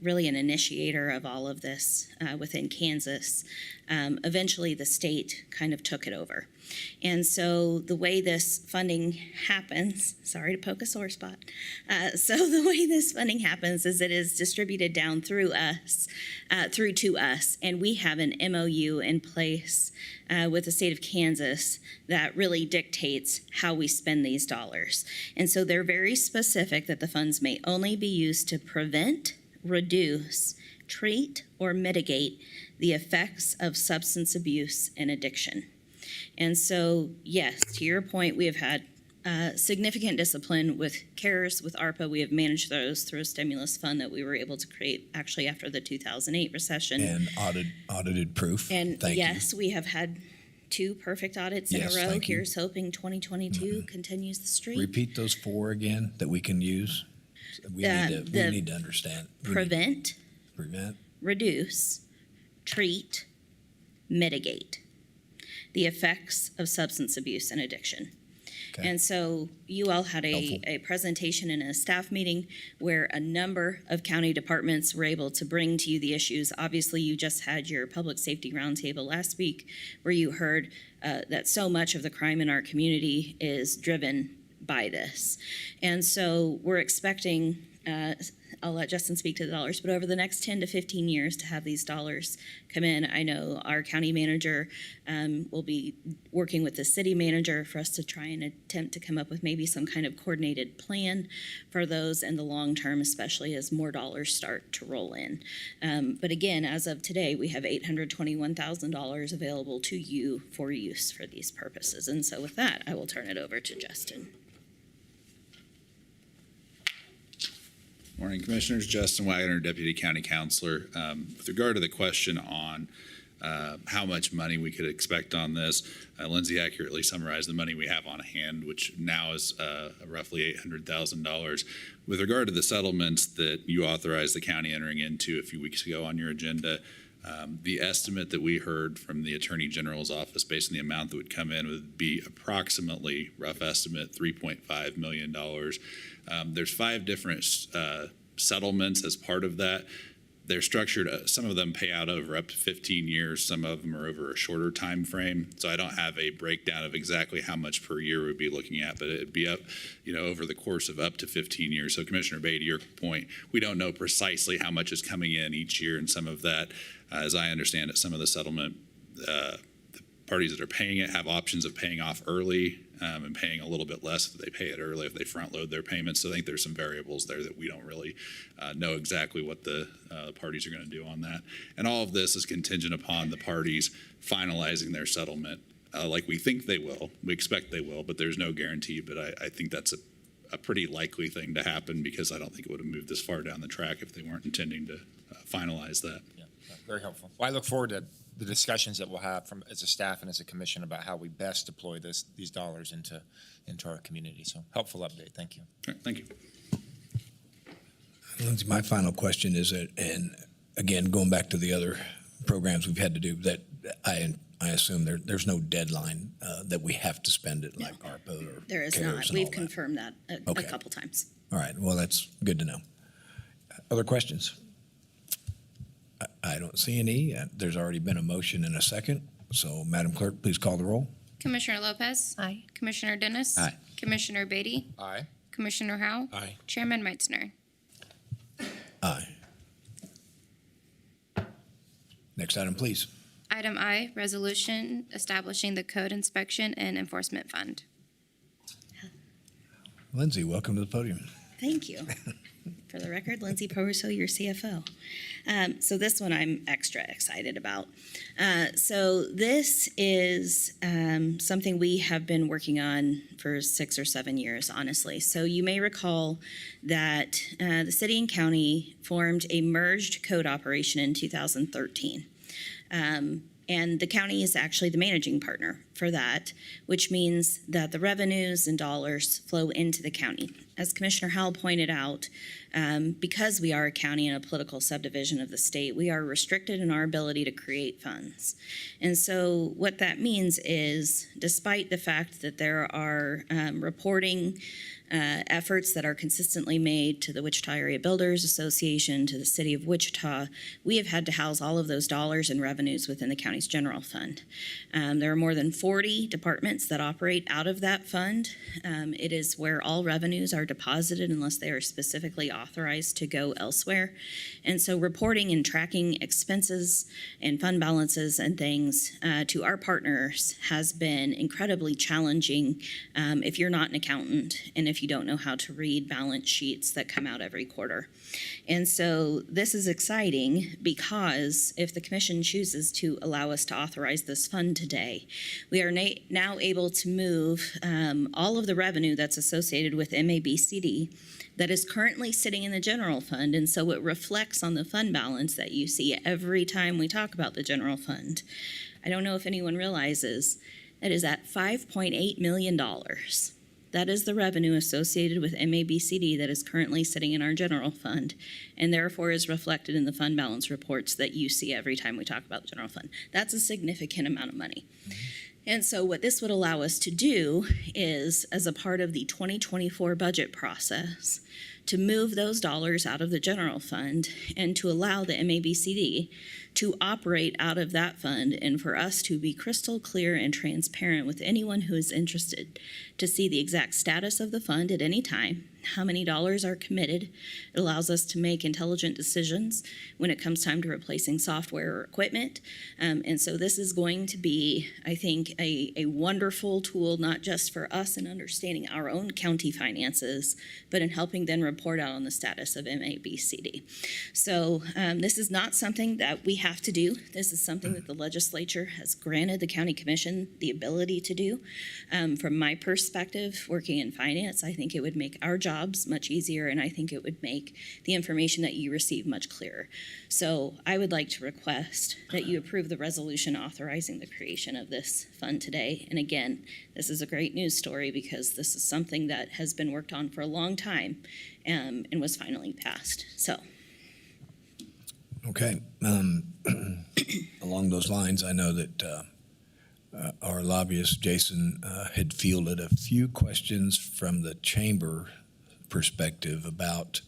really an initiator of all of this within Kansas, eventually the state kind of took it over. And so the way this funding happens, sorry to poke a sore spot, so the way this funding happens is it is distributed down through to us, and we have an MOU in place with the state of Kansas that really dictates how we spend these dollars. And so they're very specific that the funds may only be used to prevent, reduce, treat, or mitigate the effects of substance abuse and addiction. And so, yes, to your point, we have had significant discipline with CARES, with ARPA. We have managed those through a stimulus fund that we were able to create actually after the 2008 recession. And audited proof. And Thank you. yes, we have had 2 perfect audits in a row. Thank you. Here's hoping 2022 continues the streak. Repeat those 4 again that we can use. We need to understand. Prevent, Prevent, reduce, treat, mitigate the effects of substance abuse and addiction. Okay. And so you all had a presentation in a staff meeting where a number of county departments were able to bring to you the issues. Obviously, you just had your public safety roundtable last week where you heard that so much of the crime in our community is driven by this. And so we're expecting, I'll let Justin speak to the dollars, but over the next 10 to 15 years to have these dollars come in. I know our county manager will be working with the city manager for us to try and attempt to come up with maybe some kind of coordinated plan for those in the long term, especially as more dollars start to roll in. But again, as of today, we have $821,000 available to you for use for these purposes. And so with that, I will turn it over to Justin. Morning, Commissioners. Justin Wagner, Deputy County Councilor. With regard to the question on how much money we could expect on this, Lindsay accurately summarized the money we have on hand, which now is roughly $800,000. With regard to the settlements that you authorized the county entering into a few weeks ago on your agenda, the estimate that we heard from the Attorney General's office based on the amount that would come in would be approximately, rough estimate, $3.5 million. There's 5 different settlements as part of that. They're structured, some of them pay out over up to 15 years, some of them are over a shorter time frame. So I don't have a breakdown of exactly how much per year we'd be looking at, but it'd be up, over the course of up to 15 years. So Commissioner Bay, to your point, we don't know precisely how much is coming in each year, and some of that, as I understand it, some of the settlement, the parties that are paying it have options of paying off early and paying a little bit less if they pay it early, if they front load their payments. So I think there's some variables there that we don't really know exactly what the parties are going to do on that. And all of this is contingent upon the parties finalizing their settlement like we think they will. We expect they will, but there's no guarantee. But I think that's a pretty likely thing to happen, because I don't think it would have moved this far down the track if they weren't intending to finalize that. Yeah. Very helpful. Well, I look forward to the discussions that we'll have as a staff and as a commission about how we best deploy these dollars into our community. So helpful update. Thank you. All right, thank you. Lindsay, my final question is that, and again, going back to the other programs we've had to do, that I assume there's no deadline that we have to spend it like ARPA or There is CARES not. and all We've that. confirmed that a Okay. couple times. All right, well, that's good to know. Other questions? I don't see any. There's already been a motion and a second. So, Madam Clerk, please call the roll. Commissioner Lopez. Aye. Commissioner Dennis. Aye. Commissioner Beatty. Aye. Commissioner Howell. Aye. Chairman Meitzner. Aye. Next item, please. Item I, resolution establishing the Code Inspection and Enforcement Fund. Lindsay, welcome to the podium. Thank you. For the record, Lindsay Poruso, your CFO. So this one I'm extra excited about. So this is something we have been working on for 6 or 7 years, honestly. So you may recall that the city and county formed a merged code operation in 2013. And the county is actually the managing partner for that, which means that the revenues and dollars flow into the county. As Commissioner Howell pointed out, because we are a county and a political subdivision of the state, we are restricted in our ability to create funds. And so what that means is, despite the fact that there are reporting efforts that are consistently made to the Wichita Area Builders Association, to the City of Wichita, we have had to house all of those dollars and revenues within the county's general fund. There are more than 40 departments that operate out of that fund. It is where all revenues are deposited unless they are specifically authorized to go elsewhere. And so reporting and tracking expenses and fund balances and things to our partners has been incredibly challenging if you're not an accountant and if you don't know how to read balance sheets that come out every quarter. And so this is exciting because if the commission chooses to allow us to authorize this fund today, we are now able to move all of the revenue that's associated with MABCD that is currently sitting in the general fund, and so it reflects on the fund balance that you see every time we talk about the general fund. I don't know if anyone realizes that is at $5.8 million. That is the revenue associated with MABCD that is currently sitting in our general fund and therefore is reflected in the fund balance reports that you see every time we talk about the general fund. That's a significant amount of money. And so what this would allow us to do is, as a part of the 2024 budget process, to move those dollars out of the general fund and to allow the MABCD to operate out of that fund, and for us to be crystal clear and transparent with anyone who is interested to see the exact status of the fund at any time, how many dollars are committed. It allows us to make intelligent decisions when it comes time to replacing software or equipment. And so this is going to be, I think, a wonderful tool, not just for us in understanding our own county finances, but in helping them report out on the status of MABCD. So this is not something that we have to do. This is something that the legislature has granted the county commission the ability to do. From my perspective, working in finance, I think it would make our jobs much easier, and I think it would make the information that you receive much clearer. So I would like to request that you approve the resolution authorizing the creation of this fund today. And again, this is a great news story because this is something that has been worked on for a long time and was finally passed. So. Okay. Along those lines, I know that our lobbyist, Jason, had fielded a few questions from the chamber perspective about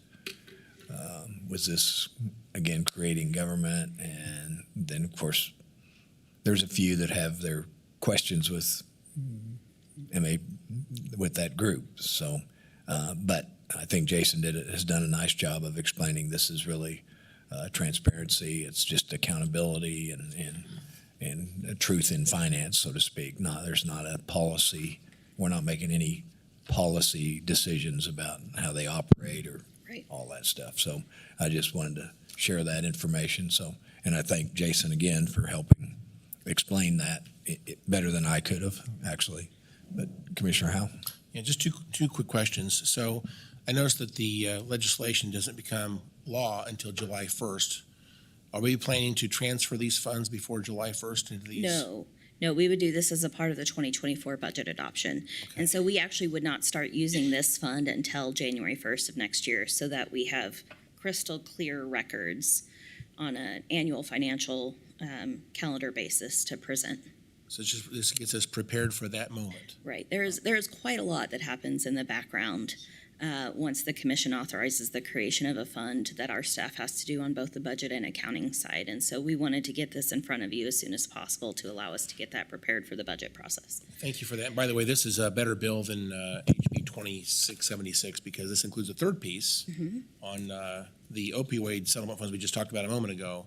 was this, again, creating government? And then, of course, there's a few that have their questions with that group. So, but I think Jason has done a nice job of explaining this is really transparency. It's just accountability and truth in finance, so to speak. There's not a policy. We're not making any policy decisions about how they operate or all that stuff. So I just wanted to share that information. So, and I thank Jason again for helping explain that better than I could have, actually. But Commissioner Howell? Yeah, just two quick questions. So I noticed that the legislation doesn't become law until July 1st. Are we planning to transfer these funds before July 1st into these? No, we would do this as a part of the 2024 budget adoption. And so we actually would not start using this fund until January 1st of next year so that we have crystal clear records on an annual financial calendar basis to present. So this gets us prepared for that moment. Right. There's quite a lot that happens in the background once the commission authorizes the creation of a fund that our staff has to do on both the budget and accounting side. And so we wanted to get this in front of you as soon as possible to allow us to get that prepared for the budget process. Thank you for that. By the way, this is a better bill than HB 2676 because this includes a third piece on the opioid settlement funds we just talked about a moment ago.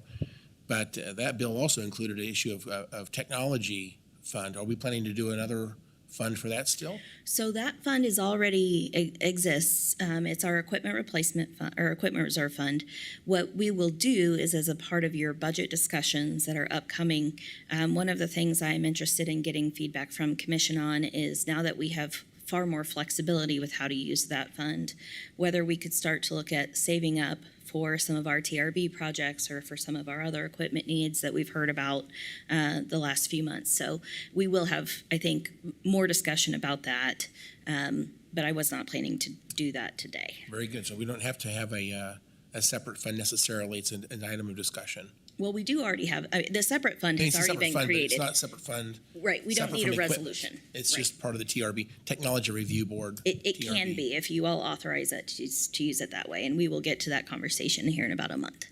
But that bill also included an issue of technology fund. Are we planning to do another fund for that still? So that fund is already exists. It's our equipment replacement fund or equipment reserve fund. What we will do is, as a part of your budget discussions that are upcoming, one of the things I'm interested in getting feedback from Commission on is now that we have far more flexibility with how to use that fund, whether we could start to look at saving up for some of our TRB projects or for some of our other equipment needs that we've heard about the last few months. So we will have, I think, more discussion about that, but I was not planning to do that today. Very good. So we don't have to have a separate fund necessarily. It's an item of discussion. Well, we do already have, the separate fund has already been created. It's not a separate fund. Right, we don't need a resolution. It's just part of the TRB, Technology Review Board. It can be if you all authorize it to use it that way, and we will get to that conversation here in about a month.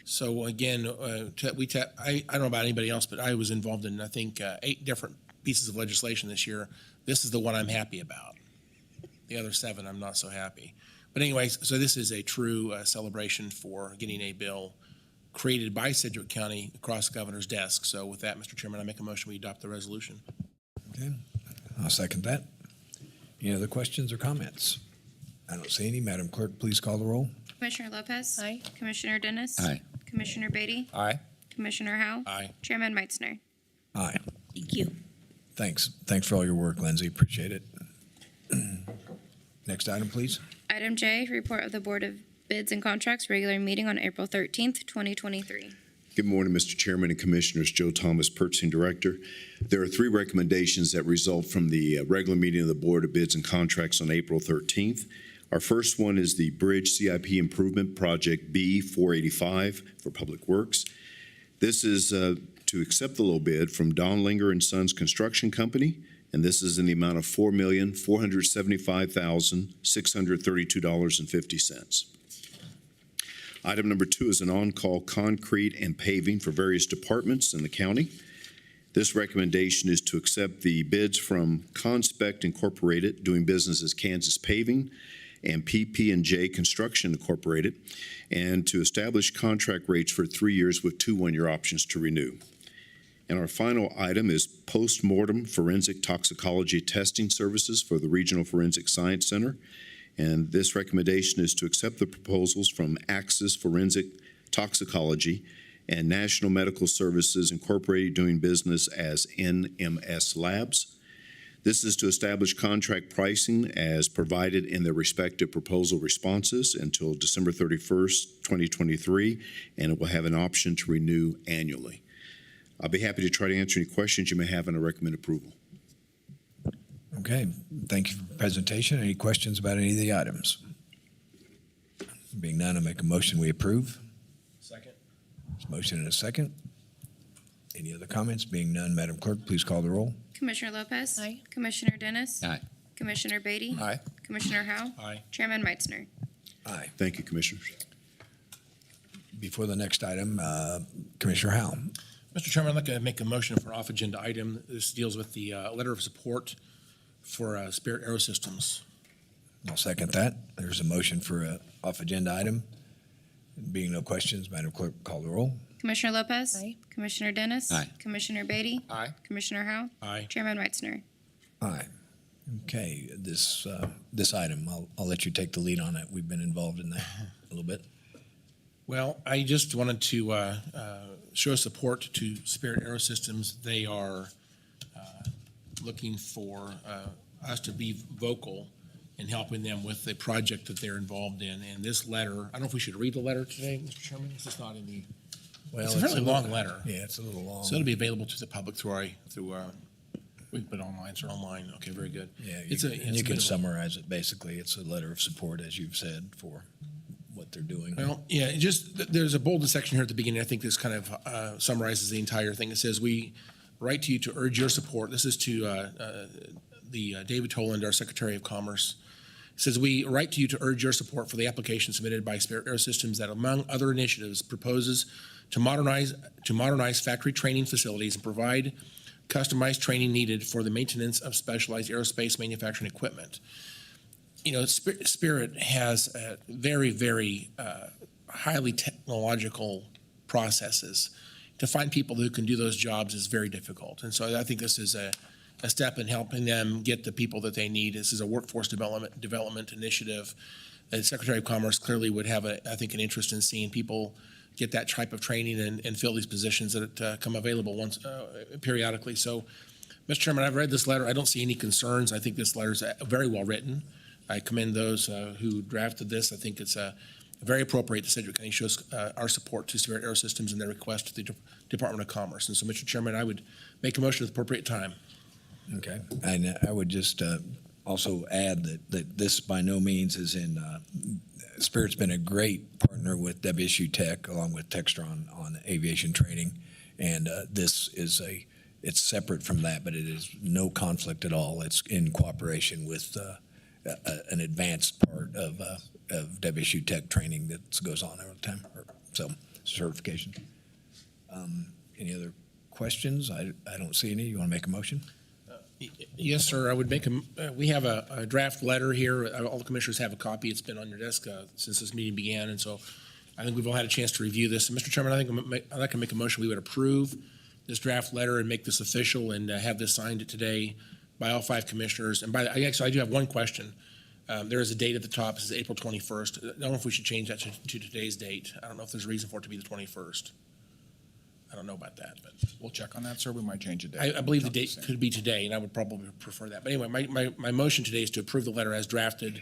So again, I don't know about anybody else, but I was involved in, I think, 8 different pieces of legislation this year. This is the one I'm happy about. The other 7, I'm not so happy. But anyways, so this is a true celebration for getting a bill created by Sedgwick County across the governor's desk. So with that, Mr. Chairman, I make a motion we adopt the resolution. Okay, I'll second that. Any other questions or comments? I don't see any. Madam Clerk, please call the roll. Commissioner Lopez. Aye. Commissioner Dennis. Aye. Commissioner Beatty. Aye. Commissioner Howe. Aye. Chairman Meitzner. Aye. Thank you. Thanks for all your work, Lindsay. Appreciate it. Next item, please. Item J, report of the Board of Bids and Contracts, regular meeting on April 13th, 2023. Good morning, Mr. Chairman and Commissioners. Joe Thomas, Purchasing Director. There are 3 recommendations that result from the regular meeting of the Board of Bids and Contracts on April 13th. Our first one is the Bridge CIP Improvement Project B485 for Public Works. This is to accept the low bid from Don Linger and Sons Construction Company, and this is in the amount of $4,475,632.50. Item number 2 is an on-call concrete and paving for various departments in the county. This recommendation is to accept the bids from Conspect Incorporated, doing business as Kansas Paving, and PP&J Construction Incorporated, and to establish contract rates for 3 years with 2 one-year options to renew. And our final item is post-mortem forensic toxicology testing services for the Regional Forensic Science Center. And this recommendation is to accept the proposals from Axis Forensic Toxicology and National Medical Services Incorporated, doing business as NMS Labs. This is to establish contract pricing as provided in their respective proposal responses until December 31st, 2023, and it will have an option to renew annually. I'll be happy to try to answer any questions you may have and I recommend approval. Okay, thank you for the presentation. Any questions about any of the items? Being none, I make a motion we approve. Second. There's a motion and a second. Any other comments? Being none, Madam Clerk, please call the roll. Commissioner Lopez. Aye. Commissioner Dennis. Aye. Commissioner Beatty. Aye. Commissioner Howe. Aye. Chairman Meitzner. Aye. Thank you, Commissioners. Before the next item, Commissioner Howe. Mr. Chairman, I'd like to make a motion for off-agenda item. This deals with the letter of support for Spirit Aerosystems. I'll second that. There's a motion for an off-agenda item. Being no questions, Madam Clerk, call the roll. Commissioner Lopez. Aye. Commissioner Dennis. Aye. Commissioner Beatty. Aye. Commissioner Howe. Aye. Chairman Meitzner. Aye. Okay, this item, I'll let you take the lead on it. We've been involved in that a little bit. Well, I just wanted to show support to Spirit Aerosystems. They are looking for us to be vocal in helping them with the project that they're involved in. And this letter, I don't know if we should read the letter today, Mr. Chairman. Is this not in the Well, It's a fairly long letter. Yeah, it's a little long. So it'll be available to the public through we can put it online, so online. Okay, very good. Yeah, It's a- it's and you a can bit of a- summarize it. Basically, it's a letter of support, as you've said, for what they're doing. Well, yeah, there's a bolded section here at the beginning. I think this kind of summarizes the entire thing. It says, "We write to you to urge your support." This is to David Toland, our Secretary of Commerce. It says, "We write to you to urge your support for the application submitted by Spirit Air Systems that, among other initiatives, proposes to modernize factory training facilities and provide customized training needed for the maintenance of specialized aerospace manufacturing equipment." You know, Spirit has very, very highly technological processes. To find people who can do those jobs is very difficult. And so I think this is a step in helping them get the people that they need. This is a workforce development initiative. The Secretary of Commerce clearly would have, I think, an interest in seeing people get that type of training and fill these positions that come available once periodically. So, Mr. Chairman, I've read this letter. I don't see any concerns. I think this letter is very well written. I commend those who drafted this. I think it's very appropriate that Sedgwick County shows our support to Spirit Air Systems and their request to the Department of Commerce. And so, Mr. Chairman, I would make a motion at the appropriate time. Okay, and I would just also add that this by no means is in, Spirit's been a great partner with WSU Tech along with Textron on aviation training, and this is it's separate from that, but it is no conflict at all. It's in cooperation with an advanced part of WSU Tech training that goes on all the time, so certification. Any other questions? I don't see any. You want to make a motion? Yes, sir. I would make we have a draft letter here. All the commissioners have a copy. It's been on your desk since this meeting began, and so I think we've all had a chance to review this. And Mr. Chairman, I think I'd like to make a motion. We would approve this draft letter and make this official and have this signed today by all 5 commissioners. And actually, I do have one question. There is a date at the top. It says April 21st. I don't know if we should change that to today's date. I don't know if there's a reason for it to be the 21st. I don't know about that, but we'll check on that, sir. We might change the date. I believe the date could be today, and I would probably prefer that. But anyway, my motion today is to approve the letter as drafted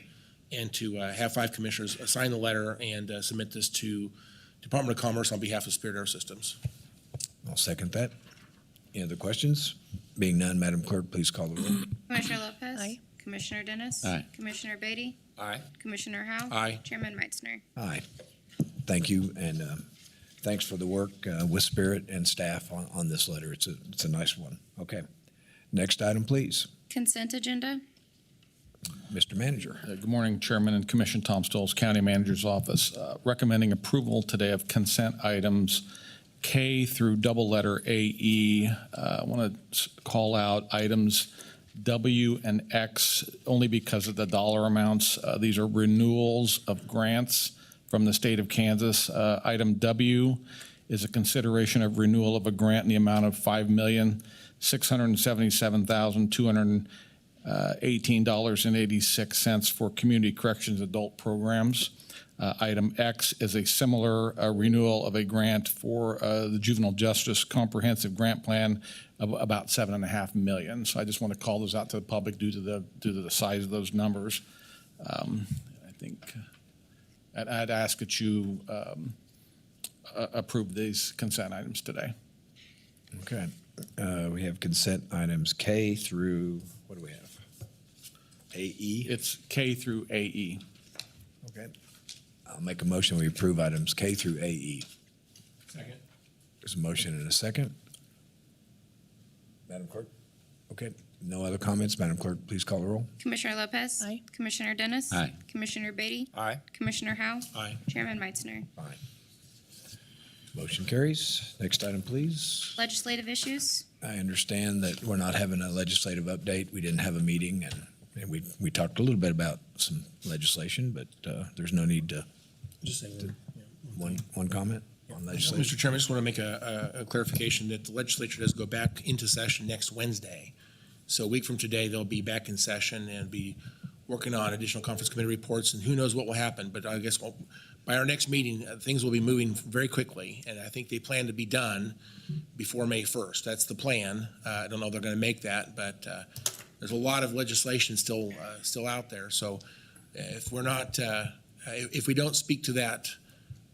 and to have 5 commissioners sign the letter and submit this to Department of Commerce on behalf of Spirit Air Systems. I'll second that. Any other questions? Being none, Madam Clerk, please call the roll. Commissioner Lopez? Aye. Commissioner Dennis? Aye. Commissioner Beatty? Aye. Commissioner Howell? Aye. Chairman Meitzner? Aye. Thank you, and thanks for the work with Spirit and staff on this letter. It's a nice one. Okay. Next item, please. Consent agenda? Mr. Manager. Good morning, Chairman and Commission. Tom Stolz, County Manager's Office. Recommending approval today of consent items K through double letter AE. I want to call out items W and X only because of the dollar amounts. These are renewals of grants from the state of Kansas. Item W is a consideration of renewal of a grant in the amount of $5,677,218.86 for community corrections adult programs. Item X is a similar renewal of a grant for the Juvenile Justice Comprehensive Grant Plan of about $7.5 million. So I just want to call those out to the public due to the size of those numbers. I think I'd ask that you approve these consent items today. Okay. We have consent items K through, what do we have? AE? It's K through AE. Okay. I'll make a motion. We approve items K through AE. Second. There's a motion and a second. Madam Clerk? Okay. No other comments? Madam Clerk, please call the roll. Commissioner Lopez? Aye. Commissioner Dennis? Aye. Commissioner Beatty? Aye. Commissioner Howell? Aye. Chairman Meitzner? Aye. Motion carries. Next item, please. Legislative issues? I understand that we're not having a legislative update. We didn't have a meeting, and we talked a little bit about some legislation, but there's no need to. Just saying. One comment on legislation. Mr. Chairman, I just want to make a clarification that the legislature does go back into session next Wednesday. So a week from today, they'll be back in session and be working on additional conference committee reports, and who knows what will happen. But I guess by our next meeting, things will be moving very quickly, and I think they plan to be done before May 1st. That's the plan. I don't know if they're going to make that, but there's a lot of legislation still out there. So if we're not, if we don't speak to that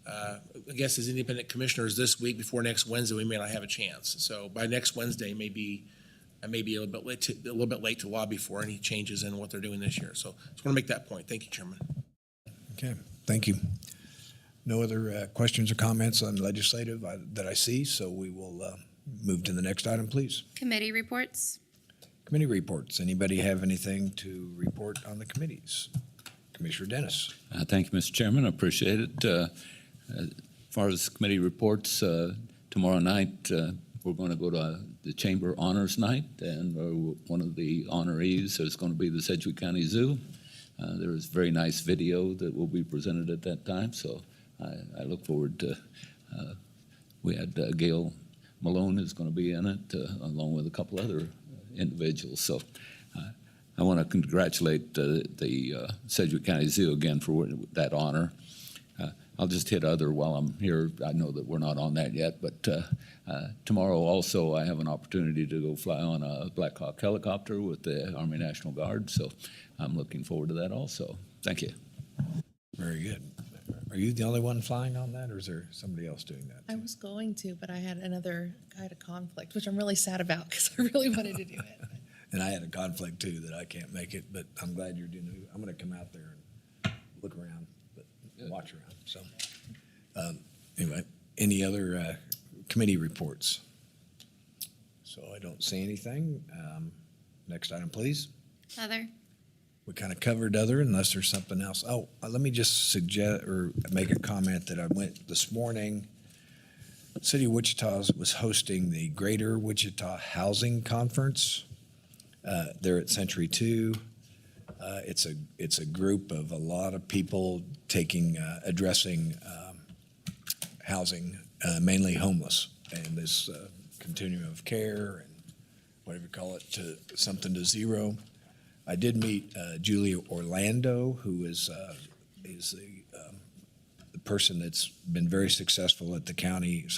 I guess as independent commissioners this week before next Wednesday, we may not have a chance. So by next Wednesday, I may be a little bit late to lobby for any changes in what they're doing this year. So just want to make that point. Thank you, Chairman. Okay, thank you. No other questions or comments on legislative that I see, so we will move to the next item, please. Committee reports. Committee reports. Anybody have anything to report on the committees? Commissioner Dennis. Thank you, Mr. Chairman. I appreciate it. As far as committee reports, tomorrow night we're going to go to the Chamber Honors Night, and one of the honorees is going to be the Sedgwick County Zoo. There is very nice video that will be presented at that time, so I look forward to. We had Gail Malone is going to be in it, along with a couple other individuals. So I want to congratulate the Sedgwick County Zoo again for that honor. I'll just hit other while I'm here. I know that we're not on that yet, but tomorrow also I have an opportunity to go fly on a Black Hawk helicopter with the Army National Guard, so I'm looking forward to that also. Thank you. Very good. Are you the only one flying on that, or is there somebody else doing that? I was going to, but I had a conflict, which I'm really sad about because I really wanted to do it. And I had a conflict too that I can't make it, but I'm glad you're doing it. I'm going to come out there and look around, but watch around. So anyway, any other committee reports? So I don't see anything. Next item, please. Other. We kind of covered other unless there's something else. Oh, let me just suggest or make a comment that I went this morning. City of Wichita was hosting the Greater Wichita Housing Conference. They're at Century 2. It's a group of a lot of people addressing housing, mainly homeless, and this continuum of care and whatever you call it, to something to zero. I did meet Julia Orlando, who is the person that's been very successful at the county,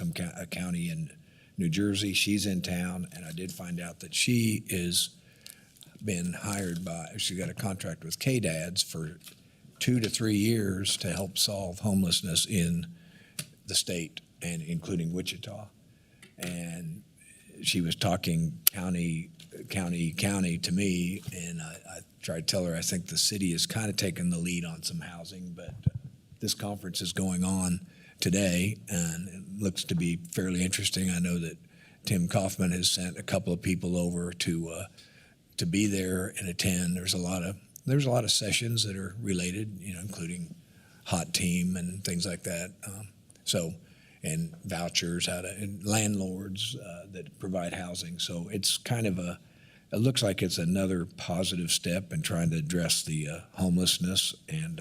a county in New Jersey. She's in town, and I did find out that she is been hired she got a contract with KDADS for 2 to 3 years to help solve homelessness in the state, and including Wichita. And she was talking county to me, and I tried to tell her I think the city has kind of taken the lead on some housing, but this conference is going on today, and it looks to be fairly interesting. I know that Tim Kaufman has sent a couple of people over to be there and attend. There's a lot of sessions that are related, including hot team and things like that. And vouchers, and landlords that provide housing. So it's kind of it looks like it's another positive step in trying to address the homelessness. And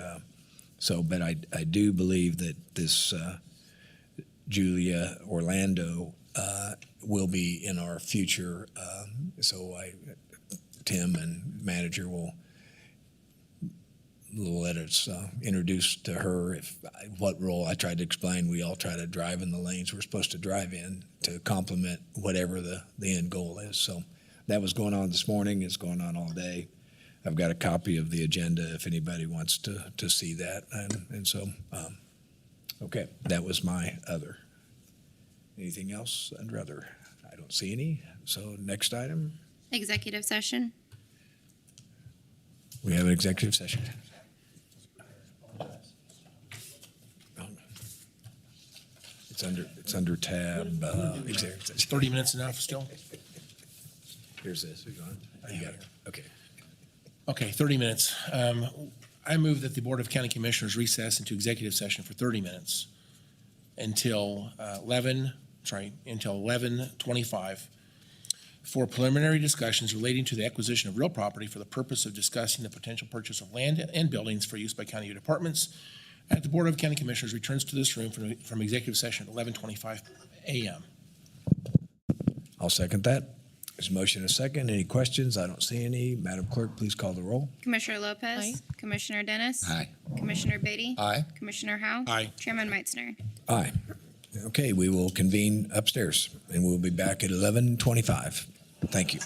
but I do believe that this Julia Orlando will be in our future. Tim and manager will let us introduce to her what role. I tried to explain we all try to drive in the lanes we're supposed to drive in to complement whatever the end goal is. So that was going on this morning. It's going on all day. I've got a copy of the agenda if anybody wants to see that. Okay, that was my other. Anything else under other? I don't see any. So next item. Executive session. We have an executive session. It's under tab executive session. 30 minutes enough still? Here's this. You're going? You got it. Okay. Okay, 30 minutes. I move that the Board of County Commissioners recess into executive session for 30 minutes until 11:25 for preliminary discussions relating to the acquisition of real property for the purpose of discussing the potential purchase of land and buildings for use by county departments. And the Board of County Commissioners returns to this room from executive session at 11:25 a.m. I'll second that. There's a motion and a second. Any questions? I don't see any. Madam Clerk, please call the roll. Commissioner Lopez. Aye. Commissioner Dennis. Aye. Commissioner Beatty. Aye. Commissioner Howe. Aye. Chairman Meitzner. Aye. Okay, we will convene upstairs, and we'll be back at 11:25. Thank you.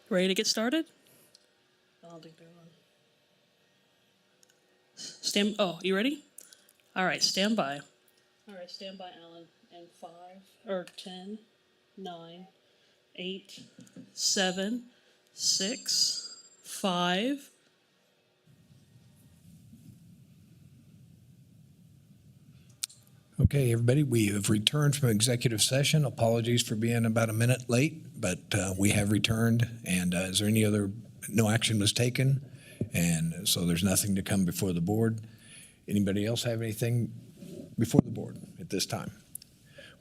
Ready to get started? I don't think they're on. Oh, you ready? All right, stand by. All right, stand by, Alan. And 10, 9, 8, 7, 6, 5. Okay, everybody, we have returned from executive session. Apologies for being about a minute late, but we have returned. And is there no action was taken? And so there's nothing to come before the board. Anybody else have anything before the board at this time?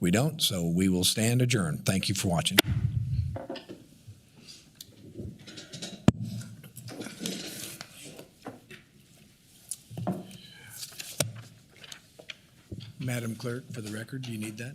We don't, so we will stand adjourned. Thank you for watching. Madam Clerk, for the record, do you need that?